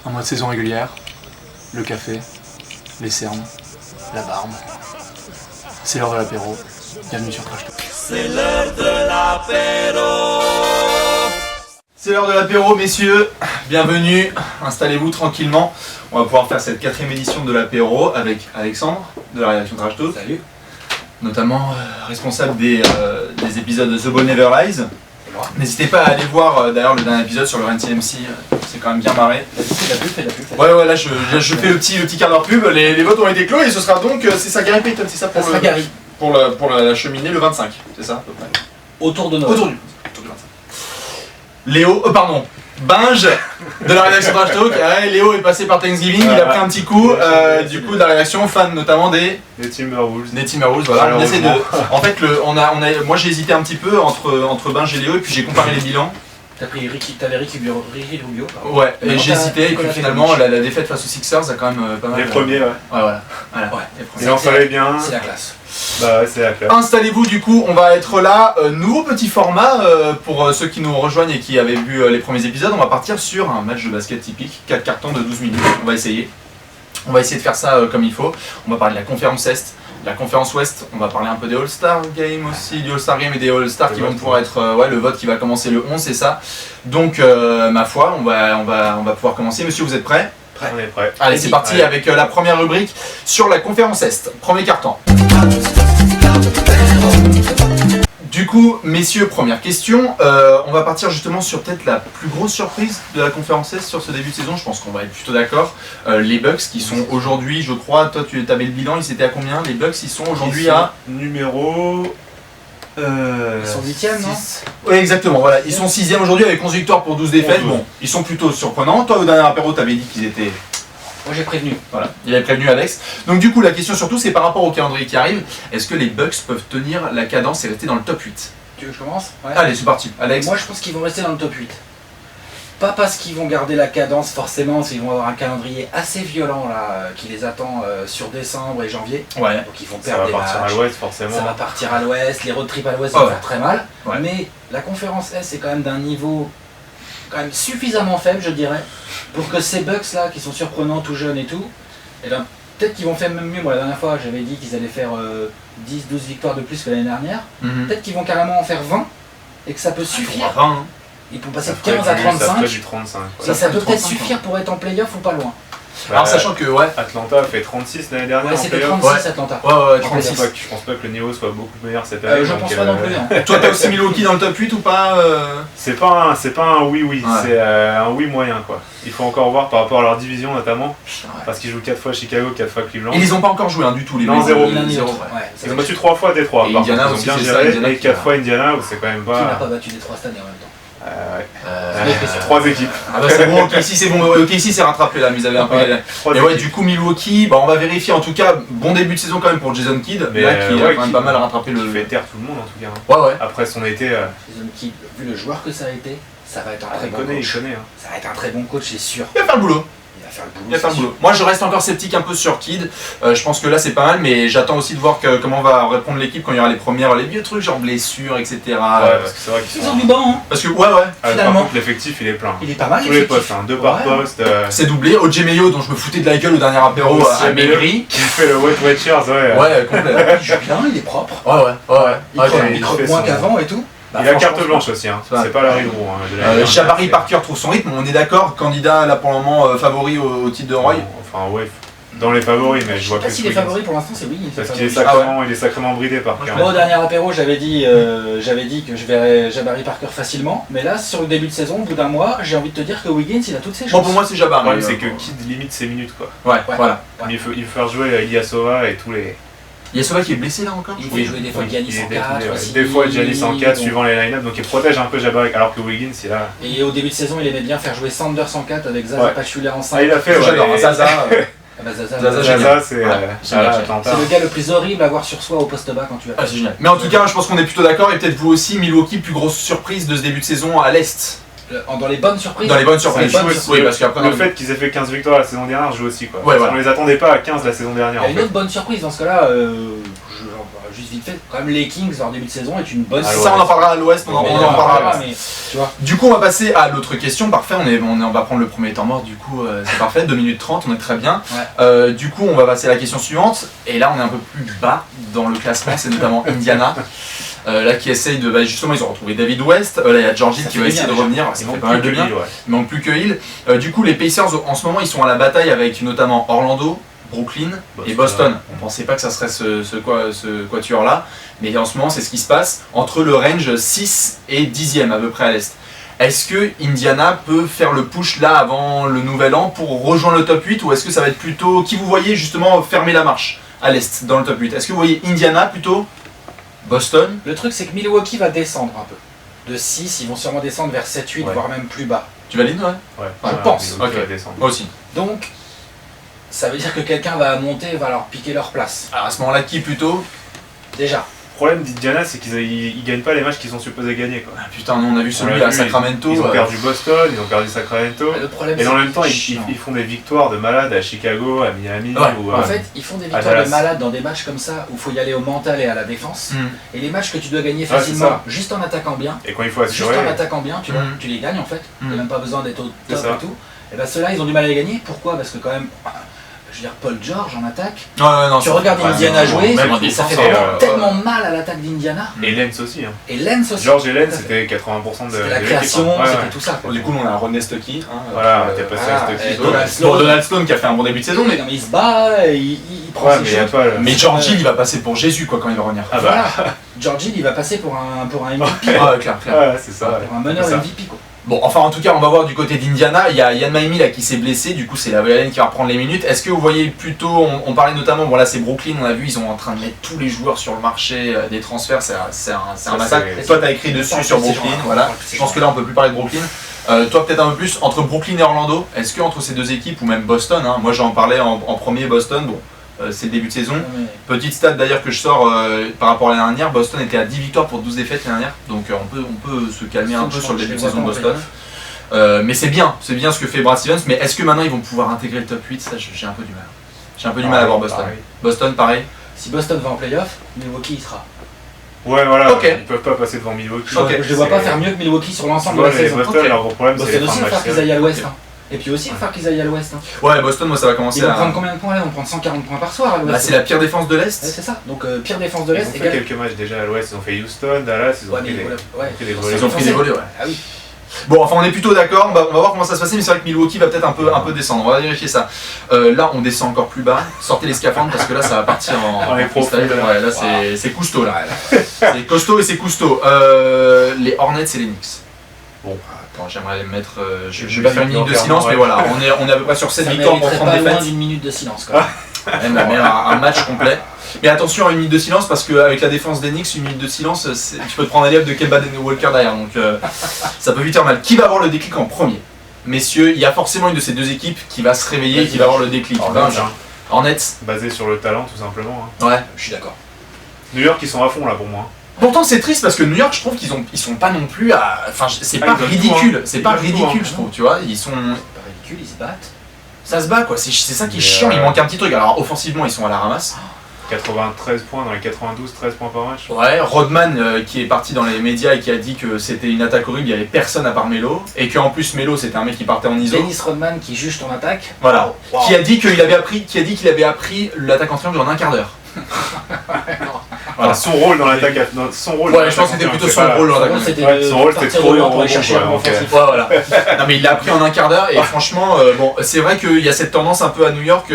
Un mois de saison régulière, le café, les cernes, la barbe. C'est l'heure de l'apéro. Bienvenue sur Trash Talk. C'est l'heure de l'apéro. C'est l'heure de l'apéro, messieurs. Bienvenue. Installez-vous tranquillement. On va pouvoir faire cette 4ème édition de l'apéro avec Alexandre de la rédaction Trash Talk. Salut. Notamment responsable des épisodes de The Ball Never Lies. N'hésitez pas à aller voir d'ailleurs le dernier épisode sur le Run CMC, c'est quand même bien marré. Fais la pub. Ouais, là je fais le petit quart d'heure pub, les votes ont été clos et ce sera donc, c'est ça Gary Payton, c'est ça pour la cheminée le 25, c'est ça à peu près. Autour de Noël. Autour du 25. Binge de la rédaction Trash Talk. Ouais, Léo est passé par Thanksgiving, il a pris un petit coup, du coup de la rédaction, fan notamment des Timberwolves. Des Timberwolves, voilà. On essaie de... En fait, moi j'ai hésité un petit peu entre Binge et Léo et puis j'ai comparé les bilans. T'avais Ricky Rubio. Pardon. Ouais, et j'ai hésité et puis finalement la défaite face aux Sixers a quand même pas mal. Les premiers, ouais. Ouais, voilà. Ouais. Et on fallait bien. C'est la classe. Bah ouais, c'est la classe. Installez-vous du coup, on va être là, nouveau petit format pour ceux qui nous rejoignent et qui avaient vu les premiers épisodes, on va partir sur un match de basket typique, 4 cartons de 12 minutes, on va essayer de faire ça comme il faut, on va parler de la conférence Est, la conférence Ouest, on va parler un peu des All-Star Games aussi, du All-Star Game et des All-Star qui vont pouvoir être, le vote qui va commencer le 11, c'est ça, donc ma foi, on va pouvoir commencer, monsieur vous êtes prêts ? On est prêts. Allez c'est parti avec la première rubrique sur la conférence Est, premier carton. Du coup, messieurs, première question. On va partir justement sur peut-être la plus grosse surprise de la conférence Est sur ce début de saison. Je pense qu'on va être plutôt d'accord. Les Bucks qui sont aujourd'hui, je crois, toi tu avais le bilan, ils étaient à combien? Les Bucks ils sont aujourd'hui à... Numéro... Ils sont 8ème, non? Oui, exactement, voilà. Ils sont 6ème aujourd'hui avec 11 victoires pour 12 défaites. Bon, ils sont plutôt surprenants. Toi, au dernier apéro, tu avais dit qu'ils étaient... Moi j'ai prévenu. Voilà, il avait prévenu Alex. Donc du coup, la question surtout, c'est par rapport au calendrier qui arrive. Est-ce que les Bucks peuvent tenir la cadence et rester dans le top 8? Tu veux que je commence? Ouais. Allez, c'est parti. Alex. Moi je pense qu'ils vont rester dans le top 8. Pas parce qu'ils vont garder la cadence forcément, parce qu'ils vont avoir un calendrier assez violent là, qui les attend sur décembre et janvier. Ouais. Donc ils vont Ça perdre va des partir matchs. à l'ouest forcément. Ça va partir à l'ouest, les road trips à l'ouest Oh, vont ouais. faire très mal. Ouais. Mais la conférence S c'est quand même d'un niveau quand même suffisamment faible je dirais, pour que ces Bucks là qui sont surprenants tout jeunes et tout, et ben peut-être qu'ils vont faire même mieux. Moi la dernière fois j'avais dit qu'ils allaient faire 10-12 victoires de plus que l'année dernière. Peut-être qu'ils vont carrément en faire 20 et que ça peut suffire. 20, hein. Ils vont passer Ça de ferait 15 à du- Ça 35 ferait du 35. et ça peut peut-être 35, suffire pour être en playoff ou pas loin. Alors sachant que, ouais. Atlanta a fait 36 l'année dernière Ouais, en c'était playoff. 36 Atlanta. Ouais, Je pense 36. pas que le niveau soit beaucoup meilleur cette année. Je donc, pense pas non plus. Hein. Toi, t'as aussi Milwaukee dans le top 8 ou pas C'est pas un oui, Ouais. c'est un oui moyen quoi. Il faut encore voir par rapport à leur division notamment, Ouais. parce qu'ils jouent 4 fois Chicago, 4 fois Cleveland. Et ils ont pas encore joué hein, du tout, les Non, mecs. zéro. Ni l'un ni Zéro, l'autre. ouais. Ouais, ça Ils va ont être- battu 3 fois Détroit, Et par Indiana contre, ils ont aussi, bien c'est ça, géré, Indiana et qui 4 a- fois Indiana, où c'est quand même Qui n'a pas... pas battu Détroit cette année en même temps? Ouais. 3 équipes. Ah bah c'est bon, OKC c'est bon, OKC c'est rattrapé là, mais ils avaient un peu galéré. Et ouais, du coup Milwaukee, bah on va vérifier en tout cas, bon début de saison quand même pour Jason Kidd, Mais, là qui a ouais, quand même qui- pas mal rattrapé le... Il fait taire tout le monde en tout cas. Hein. Ouais. Après son été, Jason Kidd, vu le joueur que ça a été, ça va être un très il bon connaît, coach. il connaît. Hein. Ça va être un très bon coach, c'est sûr. Il va faire le boulot. Il va faire le boulot. Il va faire le c'est boulot. Moi je reste encore sceptique un peu sur Kidd, je pense que là c'est pas mal, mais j'attends aussi de voir comment va répondre l'équipe quand il y aura les vieux trucs genre blessures, etc. Ouais, parce que c'est vrai qu'ils sûr. Ils sont... ont du banc, hein. Parce que ouais, Par finalement. contre, l'effectif il est plein. Il est pas mal. Tous les l'effectif. postes, hein, 2 par Ouais. poste. c'est doublé. OJ Mayo dont je me foutais de la gueule au dernier apéro à Maigri. Qui fait le wet chairs, ouais. Ouais, complet. Il joue bien, il est propre. Ouais. Il Ouais, croque, il il croque fait moins son- qu'avant et tout. Bah, Il a franchement, carte blanche aussi, hein. c'est vrai. C'est pas Larry Drew. Hein, de l'année dernière. Jabari Parker trouve son rythme, on est d'accord, candidat là pour le moment favori au titre de Roy. Enfin, ouais, dans les favoris, mais Je je sais vois pas plus. s'il est favori pour l'instant, c'est oui. Parce qu'il est sacrément bridé par Parker. Moi au dernier apéro j'avais dit que je verrais Jabari Parker facilement, mais là sur le début de saison, au bout d'un mois, j'ai envie de te dire que Wiggins il a toutes ses Bon chances. pour moi c'est Le Jabari. problème, c'est que Kidd limite ses minutes, quoi. Ouais, Ouais. voilà. Ouais. Il faut faire jouer Ilyasova et tous les. Il y a Sova qui est blessé là encore. Il fait jouer des fois Giannis Il est en 4 détruit, ouais. aussi. Des fois Giannis en 4 Bon. suivant les line-up, donc il protège un peu Jabari, alors que Wiggins il a. Et au début de saison il aimait bien faire jouer Sanders en 4 avec Zaza Ouais. Pachulia en 5. Ah, il a fait, ouais. J'adore, mais- Zaza. Ah bah Zaza, Zaza, c'est génial. Zaza, c'est Ouais, génial. Atlanta. le gars le plus horrible à voir sur soi au poste bas quand tu as. Ah, c'est génial. Mais en tout cas, je pense qu'on est plutôt d'accord et peut-être vous aussi, Milwaukee, plus grosse surprise de ce début de saison à l'Est. Dans les bonnes surprises. Dans les bonnes surprises. Dans les bonnes joue aussi. Oui, parce qu'après. Le fait qu'ils aient fait 15 victoires la saison dernière joue aussi, quoi. Ouais, Parce voilà. qu'on les attendait pas à 15 la saison Il dernière y a en une fait. autre bonne surprise dans ce cas-là, juste vite fait, quand même les Kings leur début de saison est une bonne Ah, saison. Ça, on en parlera à l'ouest, on en parlera. mais tu vois. Du coup, on va passer à l'autre question. Parfait, on va prendre le premier temps mort. Du coup, c'est parfait. 2 minutes 30, on est très bien. Ouais. Du coup, on va passer à la question suivante. Et là, on est un peu plus bas dans le classement. C'est notamment Indiana. Là, qui essaye de. Justement, ils ont retrouvé David West. Là, il y a George Hill Ça qui fait va du essayer de bien, revenir. Ça Il fait manque pas mal plus de que bien. Hill, ouais. Il manque plus que Hill. Du coup, les Pacers, en ce moment, ils sont à la bataille avec notamment Orlando, Brooklyn et Boston. On pensait pas que ça serait ce quatuor-là. Mais en ce moment, c'est ce qui se passe entre le range 6 et 10e à peu près à l'Est. Est-ce que Indiana peut faire le push là avant le nouvel an pour rejoindre le top 8 ou est-ce que ça va être plutôt qui vous voyez justement fermer la marche à l'Est dans le top 8? Est-ce que vous voyez Indiana plutôt Boston? Le truc, c'est que Milwaukee va descendre un peu. De 6, ils vont sûrement descendre vers 7-8, Ouais. voire même plus bas. Tu valides, ouais? Ouais, Je pense. Milwaukee Ok. va descendre. Moi aussi. Donc, ça veut dire que quelqu'un va monter et va leur piquer leur place. Alors à ce moment-là, qui plutôt? Déjà. Le problème d'Indiana, c'est qu'ils gagnent pas les matchs qu'ils sont supposés gagner, quoi. Ah, putain, nous on a vu celui On l'a à vu, Sacramento. Ils ont perdu Boston, ils ont perdu Sacramento. Le problème, Et c'est en même temps, que- ils font des victoires de malades à Chicago, à Miami. Ouais. Ou En fait, ils font des victoires Dallas. de malades dans des matchs comme ça où il faut y aller au mental et à la défense. Hmm. Et les matchs que tu dois gagner Ouais, c'est facilement, ça. juste en attaquant bien, Et quand il faut juste assurer. en attaquant bien, tu vois, Mm. tu les gagnes en fait. Mm. T'as même pas besoin d'être au C'est top ça. et tout. Et bien ceux-là, ils ont du mal à les gagner. Pourquoi? Parce que quand même, je veux dire, Paul George en attaque. Ouais, non, Tu ça- regardes ouais, Indiana non, jouer, même en ça défense, fait et, vraiment tellement mal à l'attaque d'Indiana. Et Lens aussi. Hein. Et Lens aussi. George et Lens, Tout à fait. c'était 80% de C'était la l'équipe, hein. création, Ouais, c'était ouais. tout ça. quoi. Du coup, on a Rodney Stuckey. Voilà, t'es passé à Stuckey. et Donald Sloan. Bon, Donald Sloan qui a fait un bon début de saison, mais, Non, mais il se bat, il prend Ouais, ses mais y a shots. pas le. mais George Hill, il va passer pour Jésus quoi quand il va revenir. Ah bah. Voilà. George Hill, il va passer pour un MVP. Ah, ouais, clair. Ouais, c'est ça. Pour un meneur C'est ça. MVP quoi. Bon, enfin, en tout cas, on va voir du côté d'Indiana. Il y a Ian Maimi là qui s'est blessé, du coup, c'est la Allen qui va reprendre les minutes. Est-ce que vous voyez plutôt, on parlait notamment, bon là c'est Brooklyn, on a vu, ils sont en train de mettre tous les joueurs sur le marché des transferts, c'est un massacre. c'est- Toi, t'as écrit dessus Parle sur de ces Brooklyn, gens-là, voilà. parle de ces Je pense que là, on peut plus parler de Brooklyn. Toi, peut-être un peu plus entre Brooklyn et Orlando. Est-ce que entre ces deux équipes, ou même Boston, hein, moi j'en parlais en premier, Boston, bon, c'est le début de saison. Petite stat d'ailleurs que je sors par rapport à l'année dernière, Boston était à 10 victoires pour 12 défaites l'année dernière, donc on peut se calmer un peu sur le début de saison de Boston. Mais c'est bien ce que fait Brad Stevens, mais est-ce que maintenant ils vont pouvoir intégrer le top 8? Ça, j'ai un peu du mal. J'ai un peu du mal à voir Boston. Pareil. Boston, pareil. Si Boston va en playoff, Milwaukee y sera. Ouais, voilà, Ok. ils peuvent pas passer devant Milwaukee. Ok. Je les vois pas C'est- faire mieux que Milwaukee sur Tu l'ensemble de vois, la les saison. Boston, Ok. leur gros problème, c'est Boston les aussi fins va de faire match. qu'ils aillent à l'ouest. Ok. Hein. Et puis aussi il va faire qu'ils aillent à l'ouest. Hein. Ouais, Boston, moi ça va commencer Ils vont à. prendre combien de points là? Ils vont prendre 140 points par soir à l'ouest. Bah, c'est la pire défense de Ouais, l'Est. c'est ça. Donc pire défense de Ils ont l'Est fait égale. quelques matchs déjà à l'ouest, ils ont fait Houston, Dallas, ils ont Ouais, pris mais des ouais. pris des Ils volets. Ils ont pris des volets, ouais. Ah oui. Bon, enfin, on est plutôt d'accord. On va voir comment ça se passe, mais c'est vrai que Milwaukee va peut-être un peu descendre. On va vérifier ça. Là, on descend encore plus bas. Sortez les scaphandres parce que là, ça va partir en. On est en freestyle. profond, là. Ouais, là, c'est costaud là. Ouais, là. C'est costaud et c'est costaud. Les Hornets et les Knicks. Bon. Attends, j'aimerais les mettre. Je Une vais pas faire une minute de musique silence, mais d'enterrement, voilà, on est à peu près sur 7 Ça victoires pour mériterait 30 pas loin défaites. d'une minute de silence quand même. Même un match complet. Mais attention à une minute de silence parce qu'avec la défense des Knicks, une minute de silence, tu peux te prendre un layup de Kemba Walker derrière. Donc ça peut vite faire mal. Qui va avoir le déclic en premier? Messieurs, il y a forcément une de ces deux équipes qui va se réveiller et qui va avoir le déclic. Hornets, hein. Hornets. Basé sur le talent, tout simplement. hein. Ouais. Je suis d'accord. New York, ils sont à fond là pour moi. Pourtant c'est triste parce que New York, je trouve ils sont pas non plus à. Enfin, c'est Ah, pas ils donnent ridicule. tout, hein. C'est Ils pas donnent tout, ridicule, hein. je trouve. Tu vois, ils sont. C'est pas ridicule, ils se battent. Ça se bat quoi. C'est ça qui est Mais, chiant. Il manque un petit truc. Alors offensivement, ils sont à la ramasse. 93 points dans les 92, 13 points par match. Ouais, Rodman qui est parti dans les médias et qui a dit que c'était une attaque horrible, il n'y avait personne à part Melo, et qu'en plus Melo c'était un mec qui partait en ISO. Dennis Rodman qui juge ton attaque. Voilà. Wow. Qui a dit qu'il avait appris l'attaque en triangle en un quart d'heure. Voilà. Enfin, son rôle dans l'attaque. Son rôle dans Ouais, je pense que l'attaque c'était plutôt c'est son pas- rôle dans Son l'attaque rôle, en c'était Ouais, de son rôle, partir c'était de devant courir en pour aller rebond, chercher quoi, un donc, offensif. Ouais, voilà. Non mais il l'a appris en un quart d'heure et franchement, bon, c'est vrai qu'il y a cette tendance un peu à New York,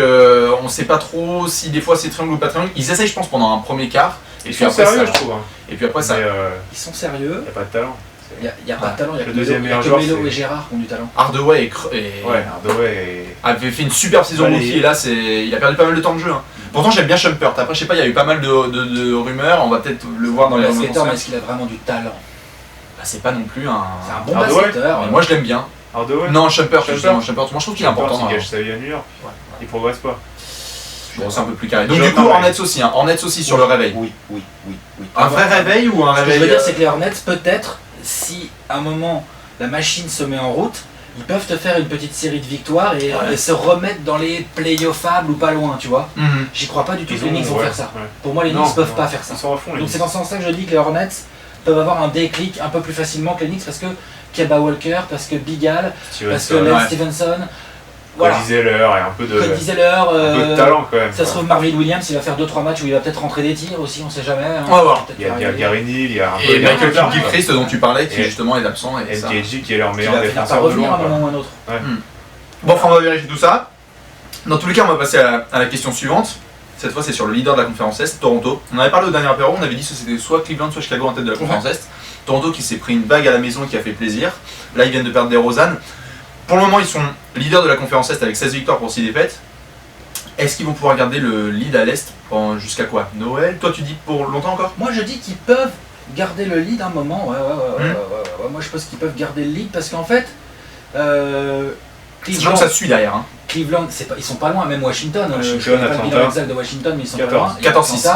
on sait pas trop si des fois c'est triangle ou pas triangle. Ils essayent je pense pendant un premier quart et Ils puis sont après sérieux, ça. je trouve. hein. Et puis après ça. Mais Ils sont sérieux. y a pas de talent. Il n'y a pas de talent. Il y a Le que deuxième Melo- il y a meilleur que joueur, Melo c'est- et Gérard qui ont du talent. Hardaway Ouais, Hardaway avait fait une super saison Balayé. rookie et là il a perdu pas mal de temps de jeu. Hein. Pourtant j'aime bien Shumpert. Après je sais pas, il y a eu pas mal de rumeurs, on va peut-être le voir dans les rumeurs. basketteur, mais est-ce qu'il a vraiment du talent? Bah, c'est pas non plus un. C'est un bon Hardaway. basketteur. Mais moi je l'aime bien. Hardaway. Non, Shumpert, Shumpert. justement, Shumpert. Moi je trouve qu'il est important. Il hein. gâche sa vie à New York. Ouais. Il progresse pas. Bon, c'est un peu plus carré. Donc Je du coup, pareil. Hornets aussi, hein. Hornets aussi sur le réveil. Oui. Un vrai réveil ou un Ce que je réveil veux dire, c'est que les Hornets, peut-être, si à un moment la machine se met en route, ils peuvent te faire une petite série de victoires et se remettre dans les playoffables ou pas loin, tu vois. J'y crois pas du tout que les Knicks vont faire ça. Ouais. Pour moi, les Knicks peuvent pas faire ça. Ils sont à fond, les Donc c'est Knicks. dans ce sens-là que je dis que les Hornets peuvent avoir un déclic un peu plus facilement que les Knicks parce que Kemba Walker, parce que Bigal, parce que Lance Stevenson, voilà. Cody Zeller et un peu de talent quand même. Ça se trouve, Marvin Williams, il va faire 2-3 matchs où il va peut-être rentrer des tirs aussi, on sait jamais. Hein. On va voir. Il y a Gary Neal, il y a un Et peu Michael Clark, Gilchrist dont tu parlais, qui justement est absent. Et ça. LKG qui est leur Il meilleur va finir par défenseur de revenir à loin. un quoi. moment ou à un autre. Bon, enfin, on va vérifier tout ça. Dans tous les cas, on va passer à la question suivante. Cette fois, c'est sur le leader de la conférence Est, Toronto. On avait parlé au dernier apéro, on avait dit que c'était soit Cleveland, soit Chicago en tête de la conférence Est. Toronto qui s'est pris une bague à la maison et qui a fait plaisir. Là, ils viennent de perdre DeRozan. Pour le moment, ils sont leaders de la conférence Est avec 16 victoires pour 6 défaites. Est-ce qu'ils vont pouvoir garder le lead à l'Est jusqu'à quoi? Noël? Toi, tu dis pour longtemps encore? Moi, je dis qu'ils peuvent garder le lead un moment. Ouais. Moi, je pense qu'ils peuvent garder le lead parce qu'en fait, Sachant que ça suit derrière. Hein. Cleveland, ils sont pas loin, même Washington. Je Washington, connais pas le bilan Atlanta. exact de Washington, mais ils sont 14. pas loin. Et 14-6.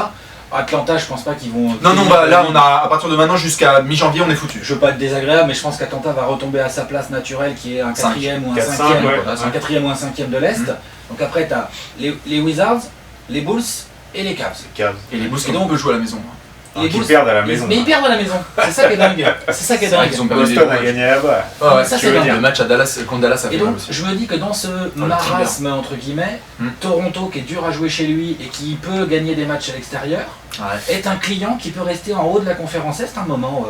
Atlanta, je pense pas qu'ils vont. Non, bah là, on a à partir de maintenant jusqu'à mi-janvier, on est foutu. Je veux pas être désagréable, mais je pense qu'Atlanta va retomber à sa place naturelle qui est un Cinq. quatrième ou un 4-5, cinquième. ouais. Un quatrième ou un cinquième de l'Est. Donc après, tu as les Wizards, les Bulls et les Cavs. Cavs. Et les Bulls qui Et donc- on peut jouer à la maison. Les Qui Bulls- perdent à la maison. Mais ils perdent à la maison. C'est ça qui est dingue. C'est ça qui est C'est vrai dingue. qu'ils ont perdu des Boston a matchs. gagné là-bas. Ouais, Ça, tu c'est veux dingue. dire, le match à Dallas, contre Dallas, ça fait Et mal donc, aussi. je me dis que dans ce le marasme, entre guillemets, Hmm. Toronto, qui est dur à jouer chez lui et qui peut gagner des matchs à l'extérieur, Ouais. est un client qui peut rester en haut de la conférence Est un moment.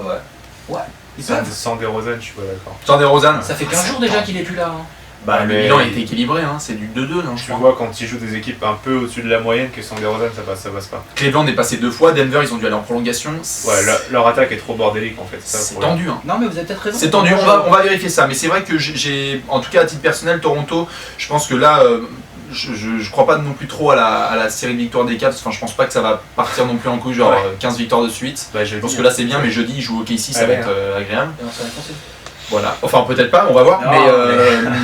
Ouais. Ils peuvent. Sans DeRozan, je suis pas d'accord. Jean DeRozan. Ça fait 15 jours déjà qu'il est plus là. Hein. Bah, le Mais- bilan était équilibré, hein. C'est du 2-2, non, je Tu crois. vois quand ils jouent des équipes un peu au-dessus de la moyenne que sans DeRozan, ça passe pas. Cleveland est passé 2 fois, Denver, ils ont dû aller en prolongation. Ouais, leur attaque est trop bordélique en fait. ça, le C'est problème. tendu, hein. Non, mais vous avez peut-être raison. C'est tendu, Moi, on va vérifier ça, mais c'est vrai que j'ai, en tout cas à titre personnel, Toronto, je pense que là, je crois pas non plus trop à la série de victoires des Cavs, enfin je pense pas que ça va partir non plus en couille, genre Ouais. 15 victoires de suite. Bah, Je pense que là c'est bien, mais jeudi ils jouent au KC, ça Ouais, va être agréable. Et on se réconcilie. Voilà, enfin peut-être pas, on va voir, Non, mais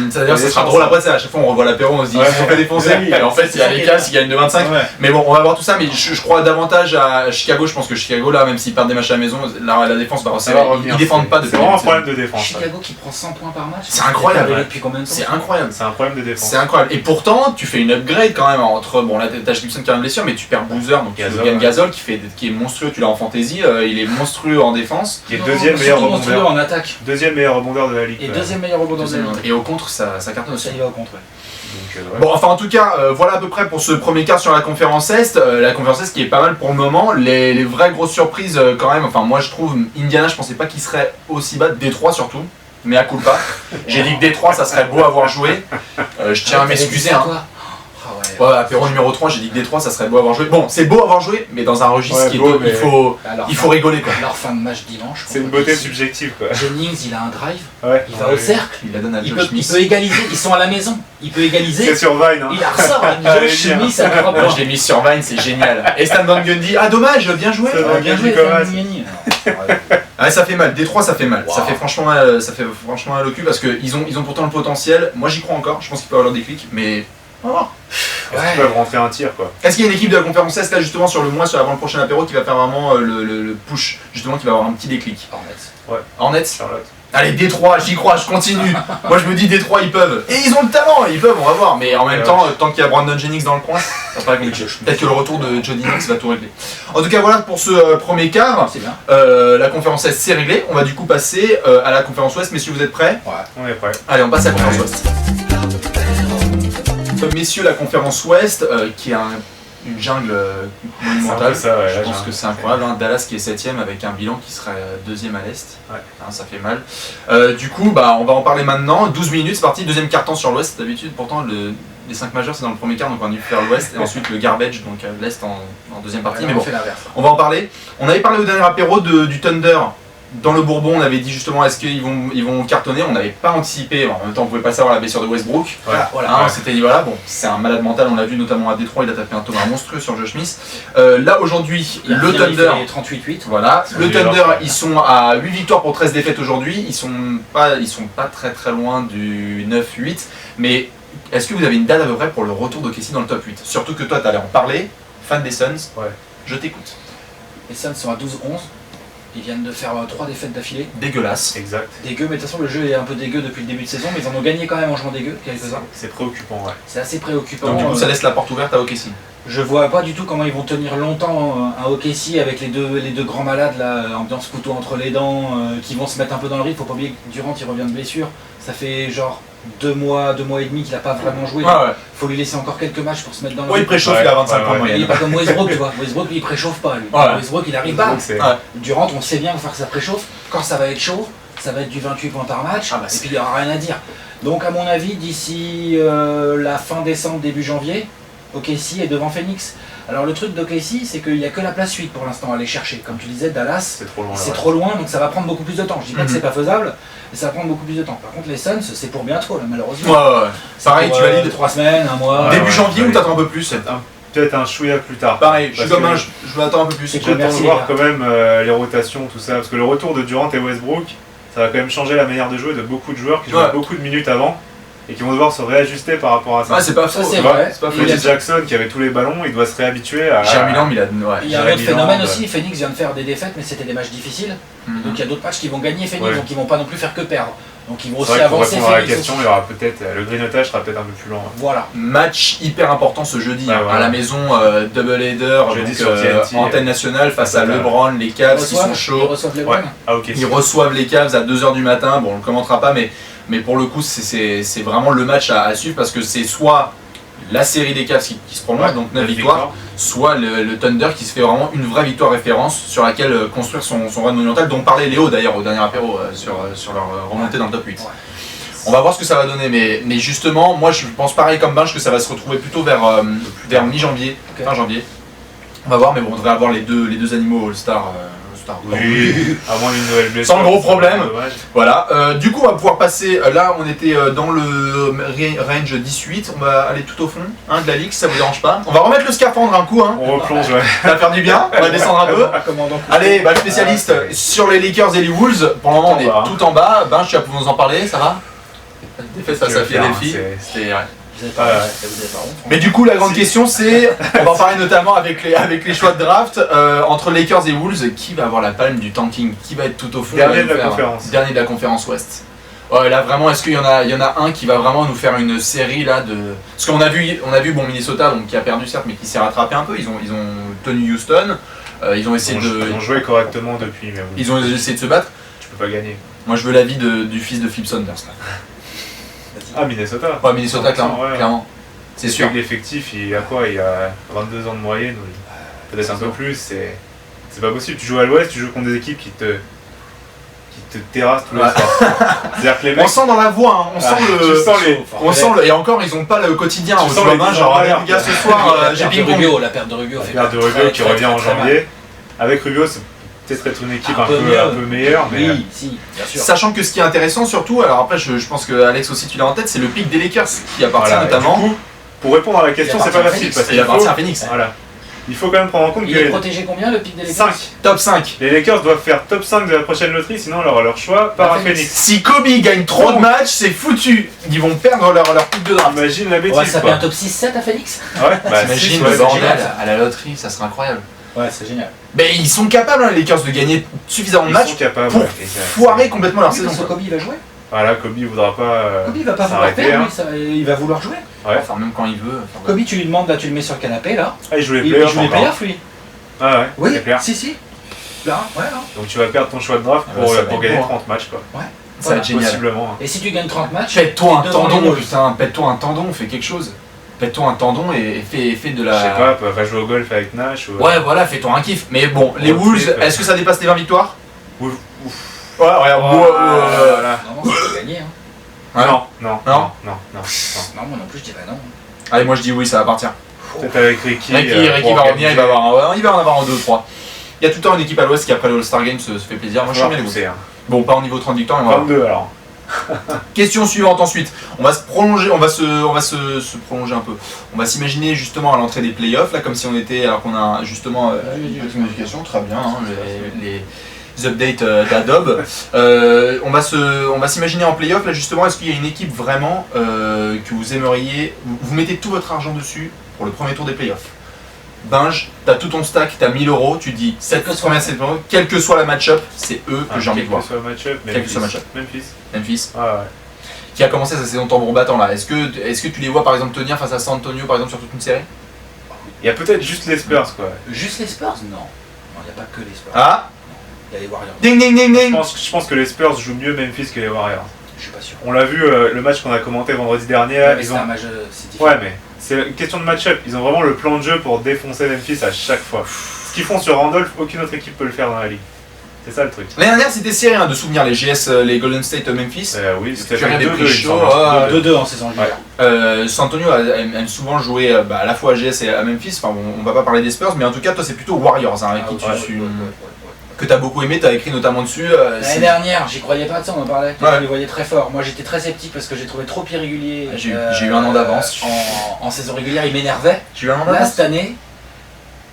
Il y c'est-à-dire a ça des sera chances, drôle hein. après ça, à chaque fois on revoit l'apéro, on se dit Ouais. ils se sont fait défoncer, Oui, et en fait il y a les Cavs qui gagnent de 25, Ouais. mais bon on va voir tout ça, mais je crois davantage à Chicago, je pense que Chicago là, même s'ils perdent des matchs à la maison, la défense va Ça resserrer, va revenir. ils défendent pas depuis C'est vraiment un le début de problème de défense. ouais. Chicago qui prend 100 points par match. C'est incroyable, Pas ouais. depuis combien de temps C'est incroyable. C'est un problème de défense. C'est incroyable. Et pourtant, tu fais une upgrade quand même entre. Bon, là, t'as Gibson qui a une blessure, mais tu perds Boozer, donc tu Gasol, gagnes ouais. Gasol qui est monstrueux. Tu l'as en fantasy, il est monstrueux en défense. Qui est Non, deuxième surtout meilleur monstrueux rebondeur. en attaque. Deuxième meilleur rebondeur de la ligue. Et ouais. deuxième meilleur rebondeur de la ligue. Et au contre, ça cartonne aussi. Ça y va au contre. Ouais. Donc, ouais. Bon, enfin, en tout cas, voilà à peu près pour ce premier quart sur la conférence Est. La conférence Est qui est pas mal pour le moment. Les vraies grosses surprises, quand même. Enfin, moi, je trouve Indiana, je pensais pas qu'il serait aussi bas. Détroit surtout. Mais à coup pas. J'ai dit que Détroit, ça serait beau à voir jouer. Je tiens à m'excuser. Ah, Hein. toi Ah ouais. Ouais, apéro numéro 3, j'ai dit que Détroit, ça serait beau à voir jouer. Bon, c'est beau à voir jouer, mais dans un registre Ouais, qui est. beau, mais- Alors, Il faut rigoler quoi. leur fin de match dimanche. C'est une contre beauté DC. subjective quoi. Jennings, il a un drive, Ouais. il va au cercle, Il la donne à il Josh peut Smith. égaliser, ils sont à la maison, il peut égaliser, C'est sur Vine. Hein. il la ressort à Allez, Josh bien. Smith à 3 Moi points. je l'ai mis sur Vine, c'est génial. Et Stan Van Gundy, ah dommage, bien joué. Ça va. Bien joué, Nicolas. Stan Gundy. Ah, ça fait mal, Détroit ça fait mal. Wow. Ça fait franchement mal au cul parce qu'ils ont pourtant le potentiel. Moi j'y crois encore, je pense qu'ils peuvent avoir des clics, mais on va voir. Est-ce qu'ils peuvent rentrer un tir quoi. Est-ce qu'il y a une équipe de la conférence Est là justement sur le mois, avant le prochain apéro qui va faire vraiment le push, justement qui va avoir un petit déclic? Hornets. Charlotte. Allez, Détroit, j'y crois, je continue. Moi je me dis Détroit, ils peuvent. Et ils ont le talent, ils peuvent, on va voir. Mais en même Ouais. temps, tant qu'il y a Brandon Jennings dans le coin, ça va pas compliqué. Peut-être que le retour de Jody Knox va tout régler. En tout cas, voilà pour ce premier quart. C'est bien. La conférence Est, c'est réglé. On va du coup passer à la conférence Ouest. Messieurs, vous êtes prêts? On est prêt. Allez, on passe à la conférence Ouais. Ouest. Messieurs, la conférence Ouest, qui est une jungle monumentale. C'est un peu ça, ouais, Je la pense jungle. que c'est incroyable. Hein. Dallas qui est 7ème avec un bilan qui serait 2ème à l'Est. Ouais. Hein, ça fait mal. Du coup, on va en parler maintenant. 12 minutes, c'est parti. Deuxième quart-temps sur l'Ouest. D'habitude, pourtant, les 5 majeurs, c'est dans le premier quart, donc on a dû faire l'Ouest. Et ensuite, le garbage, donc l'Est en deuxième partie. Mais on bon, fait l'inverse. on va en parler. On avait parlé au dernier apéro du Thunder. Dans le Bourbon, on avait dit justement est-ce qu'ils vont cartonner. On n'avait pas anticipé. En même temps, on pouvait pas savoir la blessure de Westbrook. Ouais. Voilà, Ouais. on s'était dit voilà, bon, c'est un malade mental. On l'a vu notamment à Détroit, il a tapé un thomas monstrueux sur Josh Smith. Là aujourd'hui, Il a le fini, il Thunder. fait 38-8. Voilà, C'est le violent, Thunder, ouais. ils sont à 8 victoires pour 13 défaites aujourd'hui. Ils sont pas très loin du 9-8. Mais est-ce que vous avez une date à peu près pour le retour de Casey dans le top 8? Surtout que toi, tu allais en parler, fan des Suns. Ouais. Je t'écoute. Les Suns sont à 12-11. Ils viennent de faire 3 défaites d'affilée. Dégueulasse. Exact. Dégueu, mais de toute façon le jeu est un peu dégueu depuis le début de saison, mais ils en ont gagné quand même en jouant dégueu, quelques-uns. C'est préoccupant, ouais. C'est assez préoccupant. Donc du coup ça laisse la porte ouverte à OKC. Je vois pas du tout comment ils vont tenir longtemps un OKC avec les deux grands malades là, ambiance couteau entre les dents, qui vont se mettre un peu dans le rythme. Faut pas oublier que Durant il revient de blessure. Ça fait genre 2 mois et demi qu'il a pas vraiment joué. Ouais, ouais. Faut lui laisser encore quelques matchs pour se mettre dans le Ouais, il rythme. préchauffe, Ouais, il a 25 points de ouais, Il est moyenne. pas comme Westbrook, tu vois. Westbrook lui il préchauffe pas lui. Ouais. Westbrook il arrive pas. Donc, c'est- Ouais. Durant on sait bien qu'il va faire que ça préchauffe. Quand ça va être chaud, ça va être du 28 points par match. Ah bah, et c'est- puis il y aura rien à dire. Donc à mon avis d'ici la fin décembre, début janvier, OKC est devant Phoenix. Alors le truc d'OKC c'est qu'il n'y a que la place 8 pour l'instant à aller chercher. Comme tu disais, Dallas, C'est trop loin. c'est là, trop loin donc ça va prendre beaucoup plus de temps. Je dis pas que Mhm. c'est pas faisable, mais ça va prendre beaucoup plus de temps. Par contre les Suns c'est pour bientôt là malheureusement. Ouais, ouais. Pareil, tu valides 3 semaines, un mois. Ouais, début janvier ou ouais. t'attends un peu plus? Peut-être un chouïa plus tard. Pareil, je suis Parce comme que un, je m'attends un peu plus. C'est J'attends Merci, de les voir gars. quand même les rotations, tout ça. Parce que le retour de Durant et Westbrook, ça va quand même changer la manière de jouer de beaucoup de joueurs qui jouaient Ouais. beaucoup de minutes avant et qui vont devoir se réajuster par rapport à ça. Ouais, c'est pas Ça, faux. c'est Ouais, vrai. c'est pas faux. Il y a- Phil Jackson qui avait tous les ballons, il doit se réhabituer à. Jeremy Lamb, il a. Ouais. Il y a un Jeremy autre phénomène Lamb, aussi, Phoenix vient de faire des défaites mais c'était des matchs difficiles. Mhm. Donc il y a d'autres matchs qui vont gagner Phoenix, Ouais. donc ils vont pas non plus faire que perdre. Donc ils vont C'est aussi vrai que pour avancer répondre à la Phoenix question, aussi. il y aura peut-être le grignotage sera peut-être un peu plus lent. Voilà. Match hyper important ce jeudi Ouais, hein, voilà. à la maison, double header, Jeudi donc, sur TNT, antenne nationale face à Total. LeBron, les Ils Cavs qui sont chauds. reçoivent les Ouais. Browns. Ah ok. Ils reçoivent les Cavs à 2h du matin, bon on le commentera pas mais pour le coup c'est vraiment le match à suivre parce que c'est soit la série des Cavs qui se prolonge, Ouais, donc 9 victoires, soit le Thunder qui se fait vraiment une vraie victoire référence sur laquelle construire son run monumental, dont parlait Léo d'ailleurs au dernier apéro sur leur remontée dans le top 8. Ouais. On va voir ce que ça va donner, mais justement, moi je pense pareil comme Bench que ça va se retrouver plutôt vers mi-janvier, Ok. fin janvier. On va voir, mais bon, on devrait avoir les deux animaux All-Star. Oui, à moins d'une nouvelle blessure. Sans gros problème. Dommage. Voilà, du coup on va pouvoir passer, là on était dans le range 18, on va aller tout au fond de la ligue si ça vous dérange pas. On va remettre le scaphandre un coup, On replonge, ouais. ça va faire du bien, on va descendre un peu. Commandant. Allez, le spécialiste sur les Lakers et les Wolves, pour le moment on est Tout en bas. tout en bas. Ben, tu vas pouvoir nous en parler, ça va? Défaite face à Tu vas faire, Philadelphie, c'est- c'était... ouais. Vous avez pas, Ouais. vous avez pas honte. Mais du coup, la grande question, c'est, on va en parler notamment avec les choix de draft, entre Lakers et Wolves, qui va avoir la palme du tanking, qui va être tout au fond, Dernier va nous de la faire- conférence. Dernier de la conférence Ouest. Ouais, là vraiment, est-ce qu'il y en a un qui va vraiment nous faire une série là de... Parce qu'on a vu bon Minnesota, donc qui a perdu certes, mais qui s'est rattrapé un peu. Ils ont tenu Houston, ils ont essayé Ils ont joué correctement depuis, mais bon, ils ont essayé de se battre. tu peux pas gagner. Moi, je veux l'avis du fils de Flip Saunders là. Ah, Minnesota. Ouais, Minnesota, clairement, Ouais. clairement. C'est sûr. Avec l'effectif, il a quoi? Il a 22 ans de moyenne, ou peut-être un peu plus. C'est pas possible. Tu joues à l'Ouest, tu joues contre des équipes qui te terrassent tous les Ouais. soirs. C'est-à-dire que les On mecs. sent dans la voix, hein, on sent tu le... sens les. Et encore, ils ont pas le quotidien. Tu On sens se voit les bien, dix genre, ans allez, derrière, les gars, ce quoi. soir, La j'ai perte de ping-pong. Rubio, la perte de Rubio fait Regarde de très, Rubio qui très, revient très, en très mal. janvier. Avec Rubio, c'est peut-être être une équipe Un un peu peu mieux. meilleure, mais. Oui, si, bien sûr. Sachant que ce qui est intéressant surtout, alors après je pense que Alex aussi tu l'as en tête, c'est le pic des Lakers qui appartient Voilà, et notamment. du coup, pour répondre à la question, Il c'est pas appartient à facile Phoenix. parce Il qu'il appartient à faut. Phoenix. Voilà. Il faut quand même prendre en compte Il est que protégé combien le pic des Lakers 5. Top 5. Les Lakers doivent faire top 5 de la prochaine loterie, sinon leur choix part à Phoenix. Phoenix. Si Kobe gagne trop de matchs, c'est foutu. Ils vont perdre leur pic de draft. Imagine la Ouais, bêtise ça fait quoi. un top 6-7 à Phoenix. Ouais, bah, T'imagines six, le ouais, bordel génial, ça. à la loterie, ça serait incroyable. Ouais, c'est génial. Mais ils sont capables, hein, les Lakers, de gagner suffisamment de Ils matchs sont capables. pour ouais, foirer complètement leur Oui, saison. parce que quoi. Kobe il va jouer. Voilà, Kobe voudra pas. Kobe il va pas vouloir s'arrêter, perdre, hein. lui, il va vouloir jouer. Ouais. Enfin, même quand il veut. enfin, Kobe, tu lui demandes, là, tu le mets sur le canapé, là. Ah, il joue les Il playoffs joue les encore. playoffs, lui. Ah ouais, Oui, c'est clair. si. Là, ouais, là. Donc tu vas perdre ton choix de draft Ah bah, ça va pour être gagner bon. 30 matchs quoi. Ça va être génial. Possiblement. hein. Et si tu gagnes 30 matchs, Pète-toi un t'es devant les tendon, Wolves. putain, pète-toi un tendon, fais quelque chose. Pète-toi un tendon et fais de Je la. sais pas, va jouer au golf avec Nash ou. Ouais, voilà, fais-toi un kiff. Mais bon, les Ouais, Wolves, ouais. est-ce que ça dépasse les 20 victoires? Ouf. Ouais, regarde, Voilà. non, ça peut gagner. Hein. Ouais. Non. Non, moi non plus, je dirais non. Allez, moi je dis oui, ça va partir. Peut-être avec Ricky. Ricky pour va revenir, il va, organiser. il va en avoir en 2 ou 3. Il y a tout le temps une équipe à l'ouest qui après le All-Star Game se fait plaisir. Moi je suis bien les Wolves. pousser, hein. Bon, pas au niveau 30 victoires, mais voilà. 22 alors. Question suivante ensuite. On va se prolonger, on va se prolonger un peu. On va s'imaginer justement à l'entrée des playoffs, là, comme si on était, alors qu'on a justement une petite modification, très bien, hein, les updates d'Adobe. On va s'imaginer en playoff, là justement, est-ce qu'il y a une équipe vraiment que vous aimeriez, vous mettez tout votre argent dessus pour le premier tour des playoffs? Binge, t'as tout ton stack, t'as 1000 €, tu dis Quel que soit. quelle que soit la match-up, c'est eux que j'ai envie de voir. Quel que soit le match-up, Quel que soit le match-up. Memphis. Memphis, Ah ouais. qui a commencé sa saison tambour battant là. Est-ce que tu les vois par exemple tenir face à San Antonio par exemple sur toute une série? Il y a peut-être juste les Spurs quoi. Juste les Spurs? Non. Non, il n'y a pas que les Spurs. Ah, Il y a les Warriors. ding ding ding ding. Je pense que les Spurs jouent mieux Memphis que les Warriors. Je suis pas sûr. On l'a vu le match qu'on a commenté vendredi dernier là, Ouais, mais ils c'est ont... un match, c'est différent. Ouais mais c'est une question de match-up, ils ont vraiment le plan de jeu pour défoncer Memphis à chaque fois. Ce qu'ils font sur Randolph, aucune autre équipe peut le faire dans la ligue. C'est ça le truc. L'année dernière c'était serré de souvenirs, les GS, les Golden State Memphis. Oui, c'était Tu regardes 2-2 des il me prix semble. chauds, ah, 2-2 en saison régulière. San Antonio aime souvent jouer à la fois à GS et à Memphis. Enfin, on va pas parler des Spurs, mais en tout cas, toi, c'est plutôt Warriors hein, avec Ah, qui ouais, que t'as beaucoup aimé. T'as écrit notamment dessus. L'année dernière, j'y croyais pas de ça, on en parlait. Ouais. Je les voyais très fort. Moi, j'étais très sceptique parce que j'ai trouvé trop irrégulier. J'ai eu un an d'avance. En saison régulière, il m'énervait. Tu as un an Là, d'avance. cette année,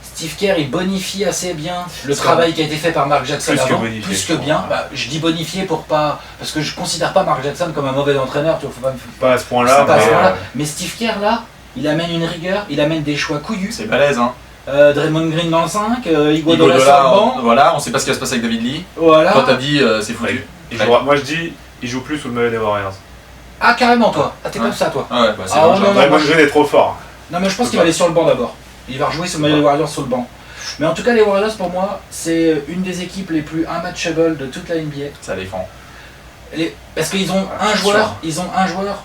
Steve Kerr, il bonifie assez bien le C'est travail qui a été fait par Mark Jackson Plus que avant. bonifié, Plus je que crois. bien. Bah, je dis bonifié pour pas. Parce que je considère pas Mark Jackson comme un mauvais entraîneur. Tu vois, faut pas me. Pas à ce C'est point-là, pas à ce mais, point-là. Mais Steve Kerr, là, il amène une rigueur, il amène des choix couillus. C'est balèze, hein. Draymond Green dans le 5, Iguodala sur le Iguodala, banc. voilà, on sait pas ce qui va se passer avec David Lee. Voilà. Toi, t'as dit c'est foutu. moi je dis, il joue plus sous le maillot des Warriors. Ah, carrément, toi. Ah, t'es Ouais. comme ça, toi. Ah ouais, bah c'est Ah, bon, ouais, genre. non, Draymond moi, je- Green est trop fort. Non, mais je pense qu'il va aller sur le banc d'abord. Il va rejouer sous le maillot des Warriors sur le banc. Mais en tout cas, les Warriors, pour moi, c'est une des équipes les plus unmatchables de toute la NBA. Ça défend. Parce qu'ils ont Ah, un c'est joueur, sûr. ils ont un joueur.